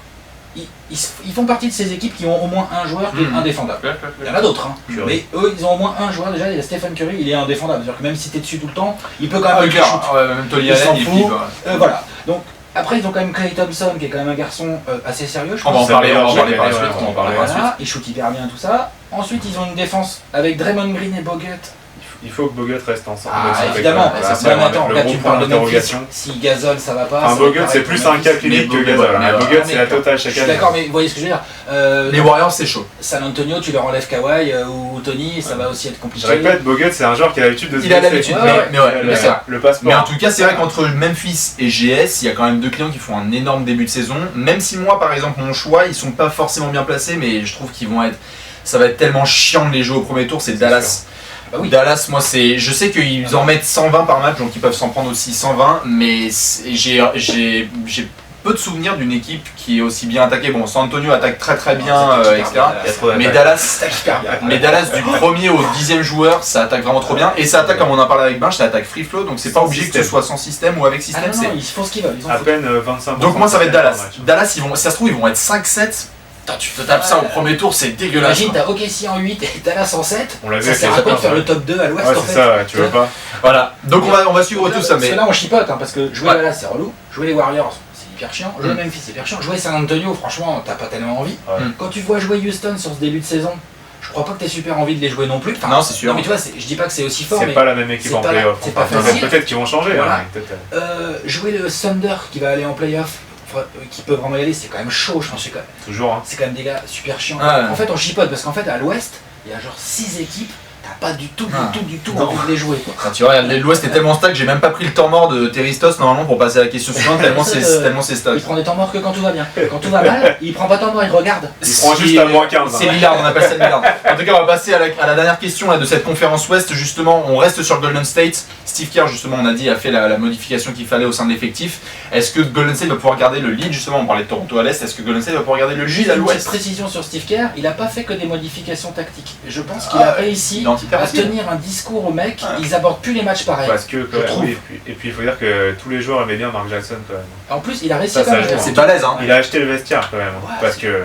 Ils font partie de ces équipes qui ont au moins un joueur qui est Mhm. indéfendable. Il y en a d'autres, hein. Curry. Mais eux, ils ont au moins un joueur. Déjà, il y a Stephen Curry, il est indéfendable. C'est-à-dire que même si t'es dessus tout le temps, il peut quand même Ah, mettre le clair. shoot. Ouais, même Tony Il s'en Allen, il fout. flippe. Ouais. Voilà. Donc, après, ils ont quand même Klay Thompson, qui est quand même un garçon assez sérieux, je On va en pense. parler, on va en Ouais, parler par la ouais, suite. ouais, On va en parler par la suite. Voilà, ils shootent hyper bien, tout ça. Ensuite, ils ont une défense avec Draymond Green et Bogut. Il faut que Bogut reste ensemble. Ah, C'est évidemment. vrai que, ça, ça, c'est va mais mettre attends, le là, gros tu point parles de Memphis. d'interrogation. Si Gasol, ça va pas. Enfin, ça Bogut, va c'est pareil plus pour un cas Memphis. clinique Mais que Bogut, Gasol. ouais, Bogut, ouais, c'est la totale chaque Je suis année. d'accord, mais vous voyez ce que je veux dire. Les Warriors, c'est chaud. San Antonio, tu leur enlèves Kawhi ou Tony, ça va aussi être Je compliqué. répète, Bogut, c'est un joueur qui a l'habitude de se Il a blesser. l'habitude, Ouais, mais ouais, Le- mais c'est vrai. Le passeport. Mais en tout cas, c'est vrai qu'entre Memphis et GS, il y a quand même deux clients qui font un énorme début de saison. Même si moi, par exemple, mon choix, ils sont pas forcément bien placés, mais je trouve qu'ils vont être. Ça va être tellement chiant de les jouer au premier tour, c'est Dallas. Bah oui. Dallas, moi, c'est. Je sais qu'ils en mettent 120 par match, donc ils peuvent s'en prendre aussi 120, mais j'ai peu de souvenirs d'une équipe qui est aussi bien attaquée. Bon, San Antonio attaque très très bien, etc. Il y a trop Mais d'attaques. Dallas, Ça hyper bien. mais Dallas du premier au 10e joueur, ça attaque vraiment trop bien. Et ça attaque, comme on en parlait avec Binge, ça attaque free flow, donc c'est pas Sans obligé que système. ce soit sans système ou avec Ah système. non, non, ils font ce qu'ils veulent. Ils ont À peine 25%. Donc moi ça va être par Dallas. match. Dallas, ils vont, si ça se trouve, ils vont être 5-7. Putain, tu te tapes ça au premier tour, c'est dégueulasse. Imagine, quoi. t'as OKC en 8 et Dallas en 7. On l'a vu Ça avec sert les à quoi de faire Raptors, le top 2 à l'ouest Ouais, en c'est fait ça, ouais, tu veux pas. Voilà. Donc on va suivre tout ça, Parce mais. que là, on chipote, hein, parce que jouer Ouais. Dallas, c'est relou. Jouer les Warriors, c'est hyper chiant. Jouer Mm. Memphis, c'est hyper chiant. Jouer San Antonio, franchement, t'as pas tellement envie. Ouais. Quand tu vois jouer Houston sur ce début de saison, je crois pas que t'aies super envie de les jouer non plus. Enfin, Non, c'est sûr. Non, mais tu vois, je dis pas que c'est aussi fort, C'est mais pas la même équipe c'est en pas- playoff. c'est pas Enfin, facile. peut-être qu'ils vont changer. Voilà. hein, peut-être, jouer le Thunder qui va aller en playoff, qui peut vraiment y aller, c'est quand même chaud, je pense. Toujours. Hein. C'est quand même des gars super chiants. Ouais. En fait, on chipote parce qu'en fait, à l'ouest, il y a genre 6 équipes, t'as pas du tout Ah. non. envie de les jouer. Quoi. Enfin, tu vois, l'Ouest est tellement stack, j'ai même pas pris le temps mort de Teristos normalement pour passer à la question suivante, tellement c'est stack. Il prend des temps morts que quand tout va bien. Quand tout va mal, il prend pas temps mort, il regarde. Il prend juste à moins 15. C'est Lillard, on appelle ça Lillard. En tout cas, on va passer à la dernière question là, de cette conférence Ouest. Justement, on reste sur Golden State. Steve Kerr, justement, on a dit, a fait la modification qu'il fallait au sein de l'effectif. Est-ce que Golden State va pouvoir garder le lead? Justement, on parlait de Toronto à l'Est. Est-ce que Golden State va pouvoir garder le lead Juste à une petite l'Ouest? précision sur Steve Kerr, il a pas fait que des modifications tactiques. Je pense qu'il a réussi Identitaire à aussi. tenir un discours aux mecs, Ah. ils abordent plus les matchs pareils. Parce que, quand Je même, trouve. oui, et puis il faut dire que tous les joueurs aimaient bien Mark Jackson quand même. En plus, il a réussi Ça, quand ça même. joue, C'est balèze, hein. Il a acheté le vestiaire quand même. Ouais, Parce que.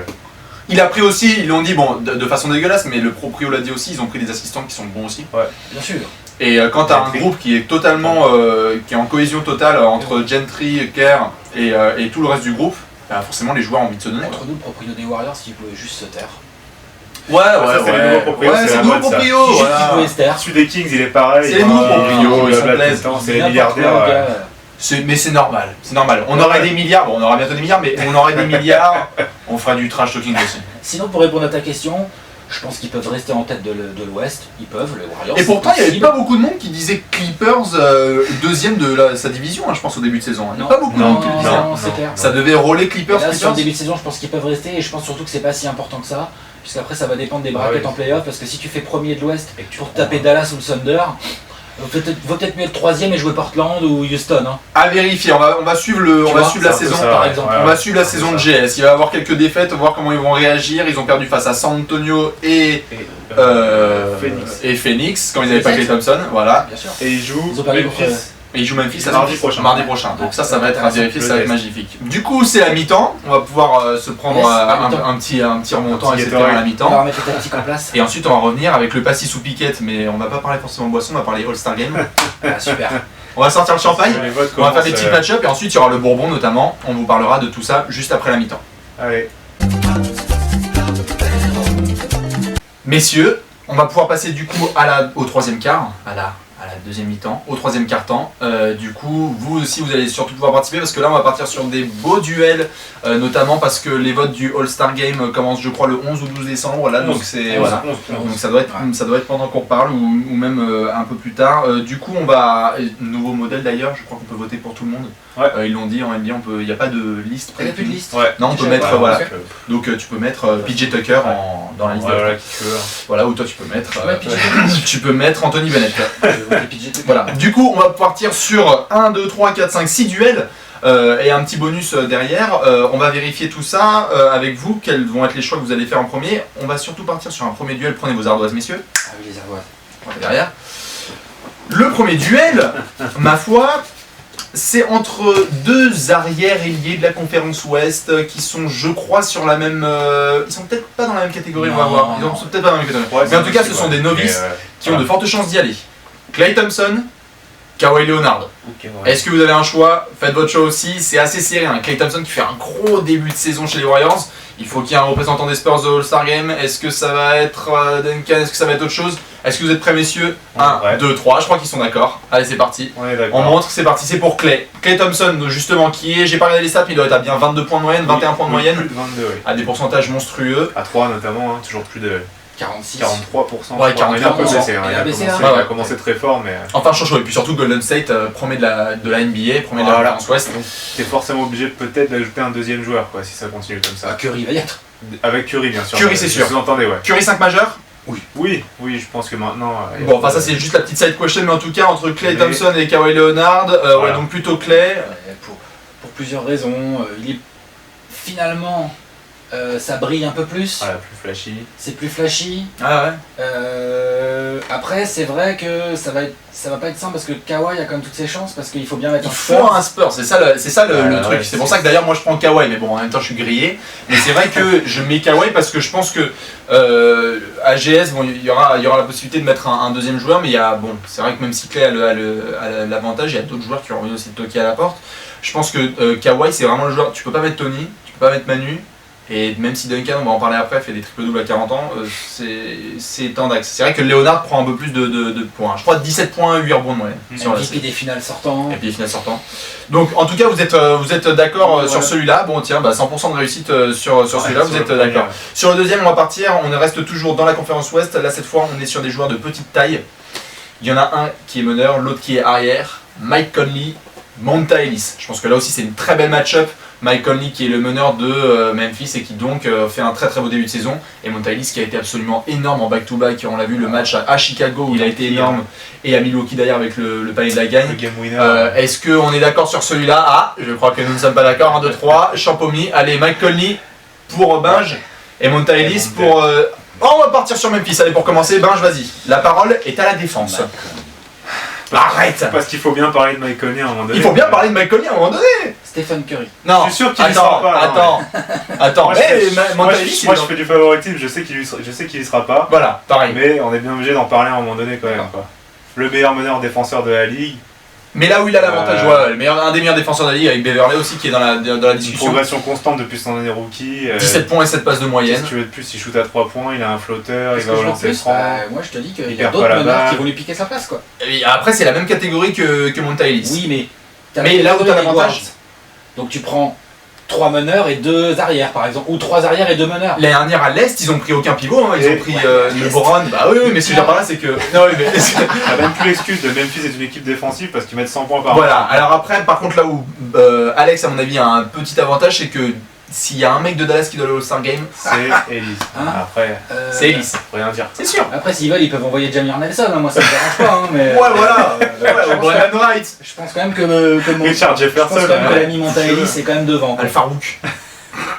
Il a pris aussi, ils l'ont dit, bon, de façon dégueulasse, mais le proprio l'a dit aussi, ils ont pris des assistants qui sont bons aussi. Bien sûr. Et quand t'as un Gentry. groupe qui est totalement, qui est en cohésion totale entre Gentry, Kerr et tout le reste du groupe, bah forcément les joueurs ont envie de se donner. Entre nous, le proprio des Warriors, s'il pouvait juste se taire. Ouais, ça, c'est les nouveaux proprios, Ouais, c'est c'est la les nouveaux mode, ça. proprios, Juste voilà. qu'il pouvait se taire. Celui des Kings, il est pareil. C'est les nouveaux il- proprios, il ils sont blabla tout le blaises. temps, c'est les N'importe milliardaires. quoi, le ouais. gars. Mais c'est normal, c'est normal. On aurait des milliards, bon on aura bientôt des milliards, mais on aurait des milliards, on fera du trash talking aussi. Sinon, pour répondre à ta question, Je pense qu'ils peuvent rester en tête de l'Ouest. Ils peuvent, les Warriors. Et pourtant, il n'y avait possible. pas beaucoup de monde qui disait Clippers deuxième de sa division, hein, je pense, au début de saison. Il n'y a pas beaucoup de monde qui le disait. Non, c'est clair. Ça devait rouler Clippers. Et là, sur le Clippers. début de saison, je pense qu'ils peuvent rester et je pense surtout que c'est pas si important que ça. Puisqu'après, ça va dépendre des brackets oui. en playoff. Parce que si tu fais premier de l'Ouest Et que tu pour prends, taper Dallas ou le Thunder, vaut peut-être mieux être troisième et jouer Portland ou Houston. Hein. À vérifier, on va suivre, Tu vois, suivre la c'est un peu saison. ça, par ouais. exemple. Ouais, On ouais. va suivre la C'est saison de ça. GS. Il va y avoir quelques défaites, voir comment ils vont réagir. Ils ont perdu face à San Antonio et Phoenix quand ils n'avaient pas Klay Thompson. Voilà. Bien sûr. Et ils jouent Ils ont perdu contre, Memphis. Et ils jouent Memphis la Mardi prochain. Mardi prochain. Donc ça va être à vérifier, Le ça va être test. magnifique. Du coup, c'est la mi-temps. On va pouvoir se prendre Yes, la mi-temps. un petit remontant, Un petit etc. à la Gatorade. On va mi-temps. remettre les tactiques en place. Et ensuite, on va revenir avec le pastis ou piquette, mais on va pas parler forcément boisson, on va parler All-Star Game. Ah, super. On va sortir le champagne. Les votes On va faire des commencent, petits match-up et ensuite il y aura le bourbon notamment. On vous parlera de tout ça juste après la mi-temps. Allez. Messieurs, on va pouvoir passer du coup au troisième quart, à la deuxième mi-temps, au troisième quart-temps. Du coup, vous aussi, vous allez surtout pouvoir participer parce que là, on va partir sur des beaux duels, notamment parce que les votes du All-Star Game commencent, je crois, le 11 ou 12 décembre. Là, donc c'est voilà. Donc ça doit être pendant qu'on reparle ou même un peu plus tard. Du coup, on va nouveau modèle d'ailleurs. Je crois qu'on peut voter pour tout le monde. Ouais. Ils l'ont dit en NBA, il n'y a pas de liste. Il n'y a plus de liste. Ouais. Non, on peut Je mettre sais pas, voilà. ok. Donc tu peux mettre PJ Tucker dans la liste. Voilà, qui peut. Voilà, ou toi tu peux mettre. Ouais, PJ tu peux mettre Anthony Bennett. Tucker. Voilà. Du coup, on va partir sur 1, 2, 3, 4, 5, 6 duels. Et un petit bonus derrière. On va vérifier tout ça avec vous. Quels vont être les choix que vous allez faire en premier. On va surtout partir sur un premier duel. Prenez vos ardoises, messieurs. Ah oui, les ardoises. On va derrière. Le premier duel, ma foi, c'est entre deux arrières ailiers de la conférence Ouest qui sont, je crois, sur la même. Ils sont peut-être pas dans la même catégorie, on va Non, voir. Ils non. sont peut-être pas dans la même catégorie. Ouais, Mais en tout cas, ce possible, sont ouais. des novices Mais, qui ont voilà. de fortes chances d'y aller. Klay Thompson, Kawhi Leonard. Ok, ouais. Est-ce que vous avez un choix? Faites votre choix aussi. C'est assez serré. Hein. Klay Thompson qui fait un gros début de saison chez les Warriors. Il faut qu'il y ait un représentant des Spurs de All-Star Game. Est-ce que ça va être Duncan? Est-ce que ça va être autre chose? Est-ce que vous êtes prêts, messieurs? 1, Ouais. 2, 3. Je crois qu'ils sont d'accord. Allez, c'est parti. On est On d'accord. montre, c'est parti. C'est pour Klay. Klay Thompson, justement, qui est, j'ai pas regardé les stats, mais il doit être à bien 22 points de moyenne, 21 points de moyenne, Plus de 22, oui. à des pourcentages monstrueux. À 3 notamment, hein, toujours plus de 46. 43%. Ouais, je crois. Il a un peu 43%. baissé, hein, Il il a a baissé, commencé- hein. il Ouais. a commencé très fort, mais Enfin, chaud. Et puis surtout, Golden State, premier de la NBA, premier de la Voilà. conférence Ouest. donc t'es forcément obligé peut-être d'ajouter un deuxième joueur quoi, si ça continue comme Ah, ça. Curry va y être. Avec Curry bien sûr. Curry, c'est sûr. Vous entendez, ouais. Curry 5 majeur. Oui, je pense que maintenant. il y a Bon, pas enfin, ça, de- c'est juste la petite side question, mais en tout cas, entre Klay Mais- Thompson et Kawhi Leonard, ouais, Voilà. donc plutôt Klay. Pour plusieurs raisons. Il est finalement, ça brille un peu plus. Voilà, plus flashy. C'est plus flashy. Ah ouais. Après, c'est vrai que ça va pas être simple parce que Kawhi a quand même toutes ses chances parce qu'il faut bien mettre Il un faut Spurs. un Spurs, c'est ça le Ouais, truc. ouais, c'est pour c'est- ça que d'ailleurs moi je prends Kawhi, mais bon en même temps je suis grillé. Mais c'est vrai que je mets Kawhi parce que je pense que à GS, bon, il y aura la possibilité de mettre un deuxième joueur, mais il y a, bon, c'est vrai que même si Klay a l'avantage, il y a d'autres joueurs qui ont envie aussi de toquer à la porte. Je pense que Kawhi c'est vraiment le joueur, tu peux pas mettre Tony, tu peux pas mettre Manu. Et même si Duncan, on va en parler après, fait des triple-doubles à 40 ans, c'est tendax. C'est vrai que Leonard prend un peu plus de points. Je crois 17 points, 8 rebonds de moyenne sur la MVP série. des finales sortant. Et puis les finales sortant. Donc en tout cas vous êtes d'accord Ouais, sur ouais. celui-là. Bon tiens, 100% de réussite sur celui-là, vous sur êtes le d'accord. premier, Sur le deuxième on va partir, on reste toujours dans la conférence Ouest. Là cette fois on est sur des joueurs de petite taille. Il y en a un qui est meneur, l'autre qui est arrière. Mike Conley, Monta Ellis. Je pense que là aussi c'est une très belle match-up. Mike Conley qui est le meneur de Memphis et qui donc fait un très très beau début de saison. Et Monta Ellis qui a été absolument énorme en back-to-back. On l'a vu le match à Chicago où il a été énorme. Et à Milwaukee d'ailleurs avec le panier de la gagne. Le game winner. Est-ce qu'on est d'accord sur celui-là? Ah, je crois que nous ne sommes pas d'accord. 1, 2, 3, Champomy. Allez, Mike Conley pour Binge et Monta Ellis pour... Oh, on va partir sur Memphis. Allez, pour commencer, Binge, vas-y. La parole est à la défense. Arrête! Parce qu'il faut bien parler de Mike Conley à un moment donné. Il faut bien parler de Mike Conley à un moment donné. Stephen Curry. Non, Je suis sûr qu'il y sera pas, non, attends. Moi, Mais je fais- Monta moi, Ellis, je fais du favoritisme, je sais qu'il y sera pas. Voilà, pareil. Mais on est bien obligé d'en parler à un moment donné quand même. Quoi. Le meilleur meneur défenseur de la ligue, Mais là où il a l'avantage, ouais, un des meilleurs défenseurs de la ligue avec Beverley aussi qui est dans la une discussion. progression constante depuis son année rookie. 17 points et 7 passes de Qu'est-ce moyenne. que tu veux de plus? Il shoot à 3 points, il a un flotteur, il Est-ce va que au je veux lancer plus franc. Moi je te dis qu'il Il y a perd d'autres pas la meneurs balle. qui vont lui piquer sa place quoi. Et après, c'est la même catégorie que Monta Ellis. Oui mais t'as Mais la là où catégorie t'as des l'avantage- guards. Donc tu prends 3 meneurs et 2 arrières par exemple, ou 3 arrières et 2 meneurs. L'année dernière à l'Est, ils ont pris aucun pivot, hein. Ils Et- ont pris LeBron. Bah oui, mais ce que je veux dire par là, c'est que. Non, oui, mais. T'as même plus l'excuse de Memphis est une équipe défensive parce qu'ils mettent 100 points par Voilà, match. alors après, par contre, là où Alex, à mon avis, a un petit avantage, c'est que s'il y a un mec de Dallas qui doit aller au All-Star Game, C'est Ellis. Hein Après, c'est Ellis. faut rien dire. C'est sûr. Après s'ils veulent ils peuvent envoyer Jamir Nelson, hein. Moi ça me dérange pas, hein, mais... Ouais, voilà. je Ouais, pense Brian Wright. Je pense quand même que mon... Richard Je pense Jefferson, quand même que ouais. l'ami Monta Ellis est quand même devant. quoi. Al Farouk.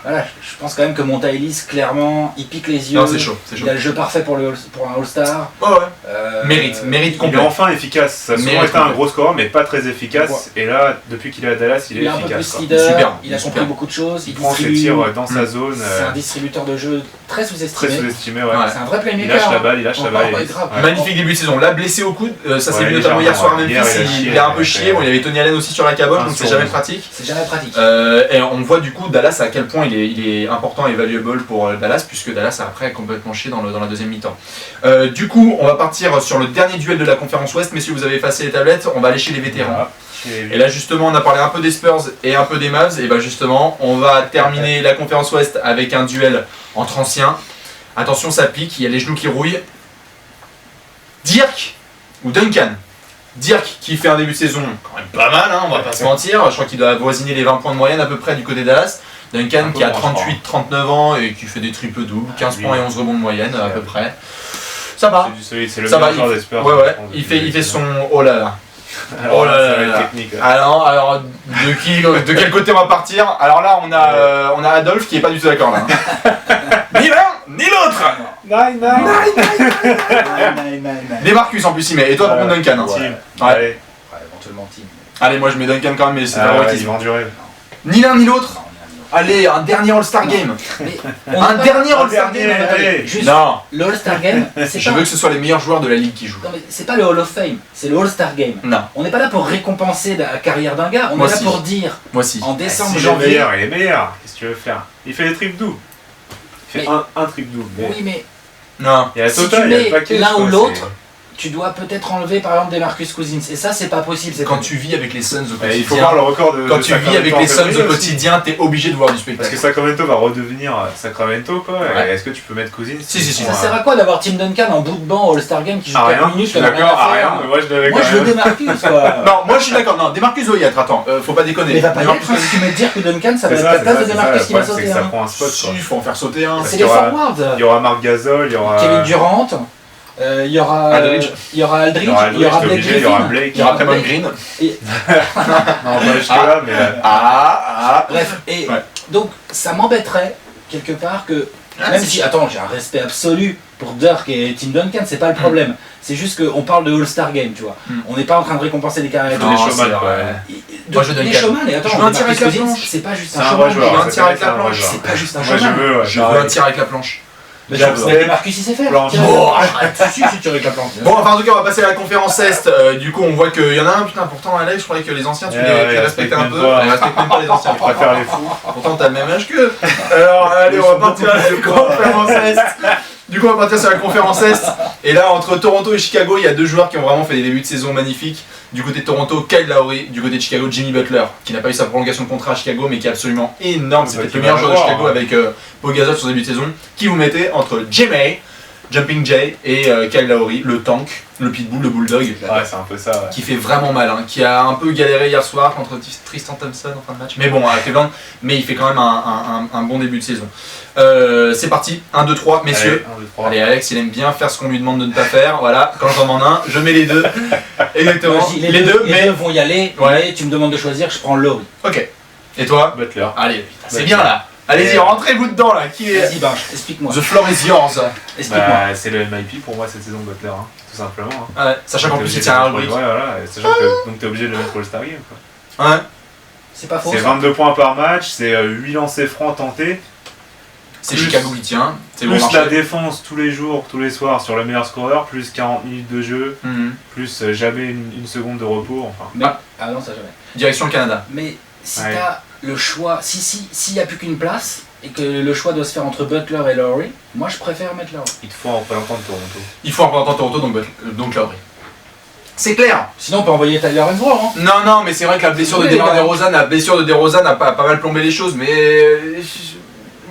Voilà, je pense quand même que Monta Ellis, clairement, il pique les yeux. Non, c'est chaud, c'est chaud. Il a le jeu parfait pour un All-Star. Ouais, ouais. Euh, Mérite Il est complet. enfin efficace. Ça a souvent Mérite été un complet. gros scoreur, mais pas très efficace. Et là, depuis qu'il est à Dallas, il est Il est un peu efficace. plus quoi. leader, Super, il a super. compris beaucoup de choses, Il prend ses tirs dans sa zone, C'est un distributeur de jeu très très sous-estimé. sous-estimé. Ouais. Ouais. C'est un vrai playmaker. Il lâche la hein. balle, il lâche la Oh, balle. ouais, et- grave. ouais. Magnifique début de saison. Là, blessé au coude, ça s'est Ouais, vu notamment hier soir à légèrement, Memphis. ouais. Hier, Il a un peu ouais. chié. Bon, il y avait Tony Allen aussi sur la caboche, Un donc c'est sur jamais 11. pratique. C'est jamais pratique. Et on voit du coup Dallas à quel point il est important et valuable pour Dallas, puisque Dallas a après complètement chié dans la deuxième mi-temps. Du coup, on va partir sur le dernier duel de la conférence Ouest. Messieurs, vous avez effacé les tablettes, on va aller chez les vétérans. Voilà. Et là justement on a parlé un peu des Spurs et un peu des Mavs, et bah justement on va terminer la conférence Ouest avec un duel entre anciens. Attention, ça pique, il y a les genoux qui rouillent. Dirk ou Duncan? Dirk qui fait un début de saison quand même pas mal, hein, on va pas se mentir, je crois qu'il doit avoisiner les 20 points de moyenne à peu près du côté de Dallas. Duncan Un peu qui a moins, 38-39 ans et qui fait des triples doubles, 15 lui. points et 11 rebonds de moyenne à peu près. Ça va. C'est du solide, c'est le Ça va, meilleur joueur des Spurs. Ouais, je ouais, pense, il depuis fait le son... saison. Oh là là. Alors Oh là là, là ça va là. être technique. Alors, de quel côté on va partir? Alors là, on a Adolphe qui est pas du tout d'accord là. Ni l'un, ni l'autre. Des Marcus en plus il met. Et toi par contre Duncan. Hein. Team. Ouais. Allez. Ouais, éventuellement team. Allez, moi je mets Duncan quand même, mais c'est Ah ouais, favoritisme. ils vont durer. Ni l'un ni l'autre. Allez, un dernier All-Star Game. Mais Un dernier All-Star dernier, Game. allez. Juste, Non, le All-Star Game, c'est je pas... veux que ce soit les meilleurs joueurs de la ligue qui jouent. Non, mais c'est pas le Hall of Fame, c'est le All-Star Game. Non, On n'est pas là pour récompenser la carrière d'un gars, on Moi est là si. pour dire moi si. en décembre, Si, il est janvier. meilleur, il est meilleur. Qu'est-ce que tu veux faire? Il fait des triples doubles. Il fait Mais- un triple double. Mais Oui, mais Non. il y a la si totale, tu il y a mets le package. l'un ou quoi, l'autre, c'est- tu dois peut-être enlever par exemple des Marcus Cousins. Et ça, c'est pas possible. Quand tu vis avec les Suns au Mais il faut quotidien, voir le record de. quand de tu vis Sacramento avec en les Suns février au aussi. quotidien, t'es obligé de voir du Parce spectacle. que Sacramento va redevenir Sacramento quoi. Ouais. Et est-ce que tu peux mettre Cousins? Si. Ça sert à quoi d'avoir Tim Duncan en bout de banc au All-Star Game qui joue Ah 4 rien, je minutes suis qui en a rien d'accord, à ah faire. rien, mais moi je l'avais Moi quand je veux même. des Marcus quoi. Non, moi je suis d'accord. Non, Demarcus Oyatt, attends, faut pas déconner. Mais va pas y Demarcus être, si tu me dire que Duncan ça va C'est être ça, la c'est place ça, de c'est ça. Demarcus Le qui va problème, c'est sauter. que ça hein. prend un spot Si, quoi. il faut en faire sauter un. C'est Il les y aura- forwards. Il y aura Marc Gasol, il y aura. Kevin Durant, il y aura Aldridge. il y aura Aldridge, Il y aura il y aura Aldridge, Blake obligé, il y aura Griffin. Blake, Il y aura Blake. Draymond Green. Non, pas jusque là, mais. Bref, et Ouais. donc ça m'embêterait quelque part que même c'est si, attends, j'ai un respect absolu pour Dirk et Tim Duncan, c'est pas le problème. C'est juste qu'on parle de All-Star Game, tu vois. On n'est pas en train de récompenser des carrières. Non, Non, showman, c'est quoi. vrai. Moi, je donne Les Duncan. showman, et attends, Je veux un tir Demarcus avec la Cousins, planche. c'est pas juste C'est un un showman. vrai joueur. Il a un c'est tir avec vrai, la c'est un vrai planche. joueur. C'est pas juste un Moi je showman. veux, ouais. Je veux un tir avec la planche. Mais Jab step, Demarcus il sait faire. planche. Tiens, Oh, arrête, si tu avec la planche. Bon, enfin en tout cas, on va passer à la conférence Est. Du coup, on voit qu'il y en a un, putain, pourtant, Alex, je croyais que les anciens, tu Ouais, les ouais, respectais un respecte peu. même pas. Ils respectent même pas les anciens. Je préfère les fous. Pourtant, t'as le même âge qu'eux. Alors, allez, on va partir à la conférence Est. Du coup, on va partir sur la conférence Est. Et là, entre Toronto et Chicago, il y a deux joueurs qui ont vraiment fait des débuts de saison magnifiques. Du côté de Toronto, Kyle Lowry. Du côté de Chicago, Jimmy Butler, qui n'a pas eu sa prolongation de contrat à Chicago, mais qui est absolument énorme. C'est Bah, peut-être qui le meilleur va joueur de l'avoir, Chicago hein. avec Pau Gasol sur ce début de saison. Qui vous mettez entre Jimmy, Jumping Jay et Kyle Lowry, le tank, le pitbull, le bulldog. Ouais, c'est un peu ça. Ouais. Qui fait vraiment mal, hein, qui a un peu galéré hier soir contre Tristan Thompson en fin de match. Mais bon, à Cleveland, mais il fait quand même un bon début de saison. C'est parti, 1, 2, 3, messieurs. Allez, 1, 2, 3. Allez, Alex, il aime bien faire ce qu'on lui demande de ne pas faire. Voilà, quand j'en demande un, je mets les deux. Exactement, Vas-y, les deux, les mais. deux vont y aller, Ouais. mais tu me demandes de choisir, je prends Lowry. Ok. Et toi? Butler. Allez, putain, c'est Ouais. bien là. Allez-y, Et- rentrez-vous dedans là. Qui est. Vas-y, ben, explique-moi. The floor is yours. Explique-moi. Bah, c'est le MIP pour moi cette saison Butler, hein, tout simplement. Hein. Ouais, sachant qu'en T'es plus il obligé tient de un mettre- rubrique. Ouais, voilà, et sachant que donc t'es obligé de le mettre All-Star Game. Quoi. Ouais. C'est pas faux. C'est ça. 22 points par match, c'est 8 lancers francs tentés, C'est Plus- Chicago qui tient. C'est bon plus marché. la défense tous les jours, tous les soirs sur le meilleur scoreur, plus 40 minutes de jeu, Mhm. plus jamais une seconde de repos. Enfin, Mais- Ah non, ça jamais. Direction le Canada. Mais si Ouais. t'as le choix, s'il n'y a plus qu'une place et que le choix doit se faire entre Butler et Lowry, moi je préfère mettre Lowry. il te faut un représentant de Toronto. Il faut un représentant de Toronto, donc Lowry. C'est clair. Sinon, on peut envoyer Tyler Hensbrough. Hein. Non, mais c'est vrai que la blessure de DeMar DeRozan a pas mal plombé les choses, mais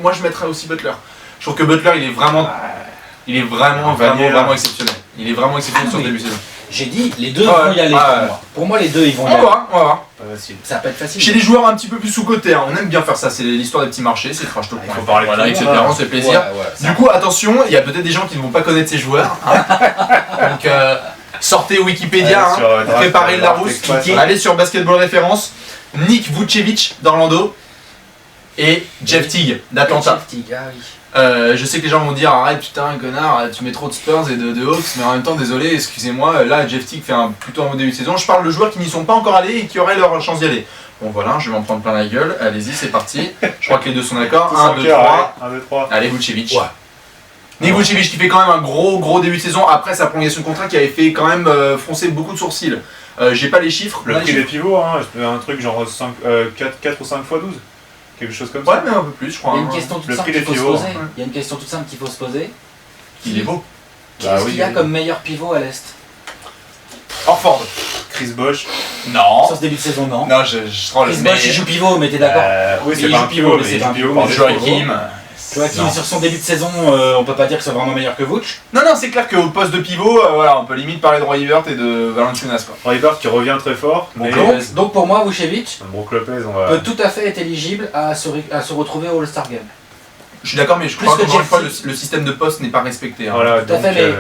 moi je mettrais aussi Butler. Je trouve que Butler il est vraiment exceptionnel. Il est vraiment exceptionnel sur le début de saison. J'ai dit, les deux vont y aller pour moi. Pour moi, les deux, ils vont y aller. On va voir. Pas facile. Ça peut être facile. Chez les joueurs un petit peu plus sous-cotés, hein, on aime bien faire ça, c'est l'histoire des petits marchés, c'est trash talk. Il faut parler Voilà, de etc. tout le monde, On se fait plaisir. Du coup, attention, il y a peut-être des gens qui ne vont pas connaître ces joueurs. Hein. Donc, sortez Wikipédia, préparez le Larousse, allez sur Basketball Référence, Nick Vucevic d'Orlando et Jeff Teague d'Atlanta. Jeff Teague, ah oui. Je sais que les gens vont dire arrête putain connard, tu mets trop de Spurs et de Hawks, mais en même temps désolé, excusez-moi, là Jeff Teague fait plutôt un bon début de saison. Je parle de joueurs qui n'y sont pas encore allés et qui auraient leur chance d'y aller. Bon voilà, je vais m'en prendre plein la gueule, allez-y c'est parti. Je crois que les deux sont d'accord. 1, 2, 3. 1, 2, 3. Allez Vucevic. Ouais. Nick Vucevic qui fait quand même un gros début de saison après sa prolongation de contrat qui avait fait quand même froncer beaucoup de sourcils. J'ai pas les chiffres. Le prix des pivots, hein, un truc genre 4 ou 5 fois 12. Quelque chose comme ça. Ouais, mais un peu plus, je crois. Il y a une question toute simple qu'il faut se poser. Il y a une question toute simple qu'il faut se poser. Il est beau. Qu'est-ce qu'il y a comme meilleur pivot à l'Est? Orford. Chris Bosh. Non. Sur ce début de saison, non. Non, je troll. Chris Bosh, il joue pivot, mais t'es d'accord? Oui, c'est il pas joue un pivot, mais c'est il pas joue un pivot pivot. par Joachim. Joachim, sur son début de saison, on peut pas dire que c'est vraiment meilleur que Vooch. Non, c'est clair qu'au poste de pivot, voilà, on peut limite parler de Roy Hibbert et de Valanciunas quoi. Roy Hibbert qui revient très fort. Mais Donc pour moi, Vucevic Brook Lopez, on va. peut tout à fait être éligible à se retrouver au All-Star Game. Je suis d'accord, mais je Plus crois que qu'encore une Jeff fois, Teague. le système de poste n'est pas respecté. Hein. Voilà, Tout à donc. fait, mais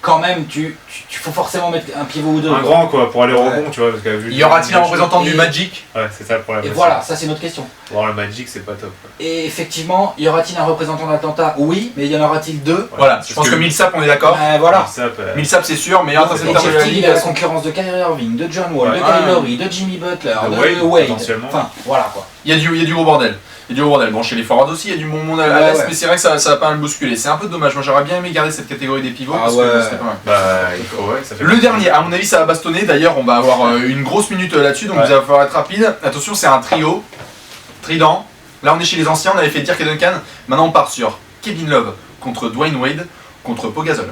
quand même, tu faut forcément mettre un pivot ou deux. Un grand quoi, pour aller au rebond, tu vois. Parce vu Y aura-t-il un représentant du Magic? Ouais, c'est ça le problème. Et aussi. voilà, ça c'est notre question. Voir le Magic, c'est pas top. Quoi. Et effectivement, y aura-t-il un représentant d'Atlanta? Oui, mais y en aura-t-il deux? Voilà, je pense que Millsap, on est d'accord. Voilà. Millsap, c'est sûr, meilleur Et intercepteur de la Jeff Teague, ligue. il a la concurrence de Kyrie Irving, de John Wall, Ouais. de Kyle Lowry, de Jimmy Butler, De de Wade, Wade. potentiellement. Enfin, voilà quoi. Il y a du gros bordel. Bon, chez les forwards aussi, il y a du bon monde à l'Est, Ouais. mais c'est vrai que ça va pas mal bousculer. C'est un peu dommage. Moi, j'aurais bien aimé garder cette catégorie des pivots parce que c'était pas mal. Bah, il faut, ouais, ça fait. Le dernier, à mon avis, ça va bastonner. D'ailleurs, on va avoir une grosse minute là-dessus, donc vous allez falloir être rapide. Attention, c'est un trio. Trident. Là, on est chez les anciens, on avait fait Dirk et Duncan. Maintenant, on part sur Kevin Love contre Dwayne Wade contre Pau Gasol.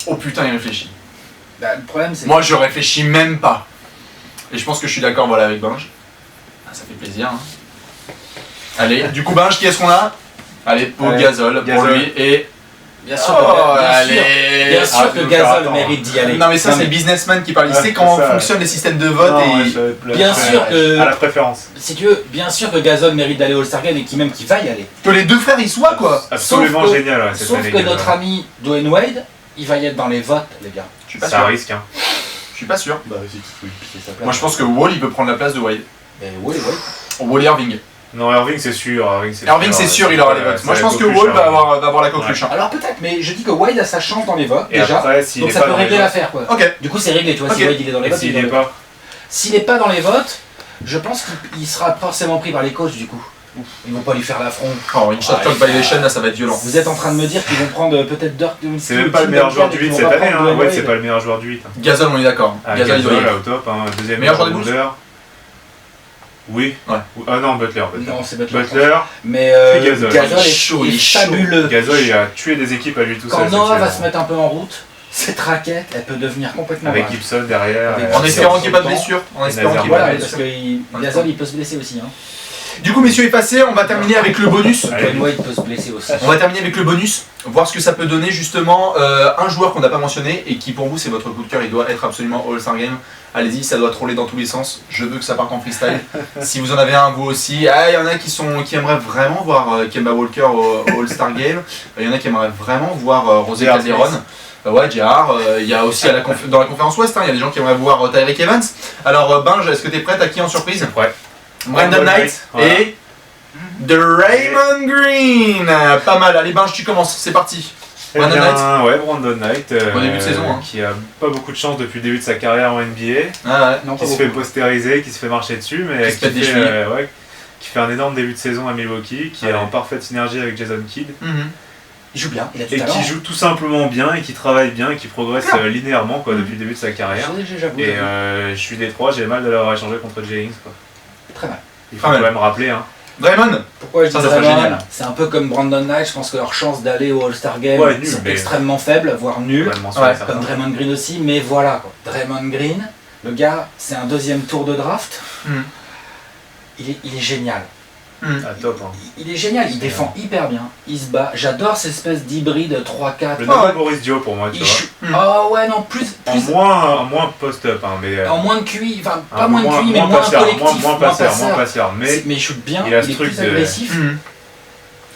Oh putain, il réfléchit. Bah, le problème c'est Moi, je réfléchis même pas. Et je pense que je suis d'accord voilà, avec Binge. Ah, ça fait plaisir. Hein. Allez, du coup, Binge, qui est-ce qu'on a? Allez, Pau Gasol pour Gasol. lui. Et. bien sûr allez. bien sûr que faut Gasol faire attendre. mérite d'y aller. Non, mais ça, Non, c'est le businessman qui parle. Il Ouais, sait comment c'est ça. fonctionnent les systèmes de vote. Non, Et... ouais, ça va être Bien sûr que- À la préférence. Si tu veux, bien sûr que Gasol mérite d'aller au All-Star Game et même qu'il va y aller. Que les deux frères y soient, quoi. Absolument Sauf que- génial, ouais, cette Sauf année. que notre ami Dwayne Wade, il va y être dans les votes, les gars. Je suis pas Ça sûr. risque, hein. Je suis pas sûr. Bah, si tu peux piquer sa place. Moi, je pense que Wall, il peut prendre la place de Wade. Mais oui. Wall et Irving. Non, Irving, c'est sûr. Irving, c'est sûr, il aura les votes. Moi, je pense que Wall va avoir la coqueluche. hein. Alors peut-être, mais je dis que Wade a sa chance dans les votes Et déjà. après, s'il Donc est ça pas peut dans les régler votes- l'affaire quoi. Ok. Du coup c'est réglé, tu vois, Ok. si Wade il est dans les Et votes, s'il il est est dans les votes. pas. S'il n'est pas dans les votes, je pense qu'il sera forcément pris par les coachs du coup. Ils vont pas lui faire l'affront. Oh, une shot clock violation, là, ça va être violent. Vous êtes en train de me dire qu'ils vont prendre peut-être Dirk Nowitzki. C'est même pas le meilleur joueur du 8 cette année, hein. Ouais, c'est pas le meilleur joueur du 8. hein. Gasol, on est d'accord. Ah, Gasol, il doit y Gasol, aller. là, au top, hein. Deuxième Meilleur joueur des rebondeur. Oui. Ouais. Ah non, Butler. Non, c'est Butler. Butler. Mais Puis Gasol. Gasol Il est est, chaud, est il est chaud. fabuleux. Gasol, il a tué des équipes à lui tout seul. Quand cette Noah va saison. se mettre un peu en route, cette raquette, elle peut devenir complètement Avec dingue. Gibson derrière. Avec- En espérant qu'il n'y ait pas de Temps. blessure. En Et espérant qu'il n'y ait Voilà, pas de parce blessure. que Gasol il peut se blesser aussi. Hein. Du coup, messieurs, est passé. On va terminer avec le bonus. Allez. Dwayne Wade peut se blesser aussi. On va terminer avec le bonus, voir ce que ça peut donner justement un joueur qu'on n'a pas mentionné et qui pour vous c'est votre coup de cœur, il doit être absolument au All-Star Game. Allez-y, ça doit troller dans tous les sens. Je veux que ça parte en freestyle. Si vous en avez un, vous aussi. Ah, il y en a qui aimeraient vraiment voir Kemba Walker au All-Star Game. Il y en a qui aimeraient vraiment voir Rosé J.R. Calderon. Ouais, JR. Il y a aussi dans la conférence Ouest, hein, il y a des gens qui aimeraient voir Tyreek Evans. Alors, Binge, est-ce que tu es prête à qui en surprise? Ouais. Brandon Knight Voilà. et Draymond Green. Pas mal. Allez, Binge, tu commences. C'est parti. Eh Brandon bien, ouais, Brandon Knight, Bon début de saison, hein. qui a pas beaucoup de chance depuis le début de sa carrière en NBA, Ah ouais. Non, qui pas se fait beaucoup. postériser, qui se fait marcher dessus, mais Qui se pète des fait, chevilles. ouais, qui fait un énorme début de saison à Milwaukee, qui est Ouais. en parfaite synergie avec Jason Kidd, Mhm. Il joue bien, il a du et talent. qui joue tout simplement bien, et qui travaille bien, et qui progresse linéairement quoi, depuis le début de sa carrière. J'avoue. Et je suis Détroit, j'ai mal de l'avoir échangé contre Jennings. Quoi. Très mal. Il faut Pas quand mal. même rappeler, hein. Draymond. Pourquoi je dis Ça serait Draymond? génial. C'est un peu comme Brandon Knight, je pense que leurs chances d'aller au All-Star Game Ouais, nul, sont mais- extrêmement faibles, voire nulles. Ouais, mention Ouais, à certains. Comme Draymond Green aussi, mais voilà quoi. Draymond Green, le gars, c'est un deuxième tour de draft. Hmm. Il est génial. Ah, top. Hein. Il est génial, il défend hyper bien, il se bat. J'adore cette espèce d'hybride 3-4. Le Ah nouveau ouais. Boris Dio pour moi, tu Il vois. chute- Hmm. Ah ouais, non, plus En moins post-up, hein, mais. en moins de QI, enfin pas un moins de QI, mais moins passeur, collectif, moins passeur. Mais Mais il shoot bien, il il, a ce est truc plus de- agressif.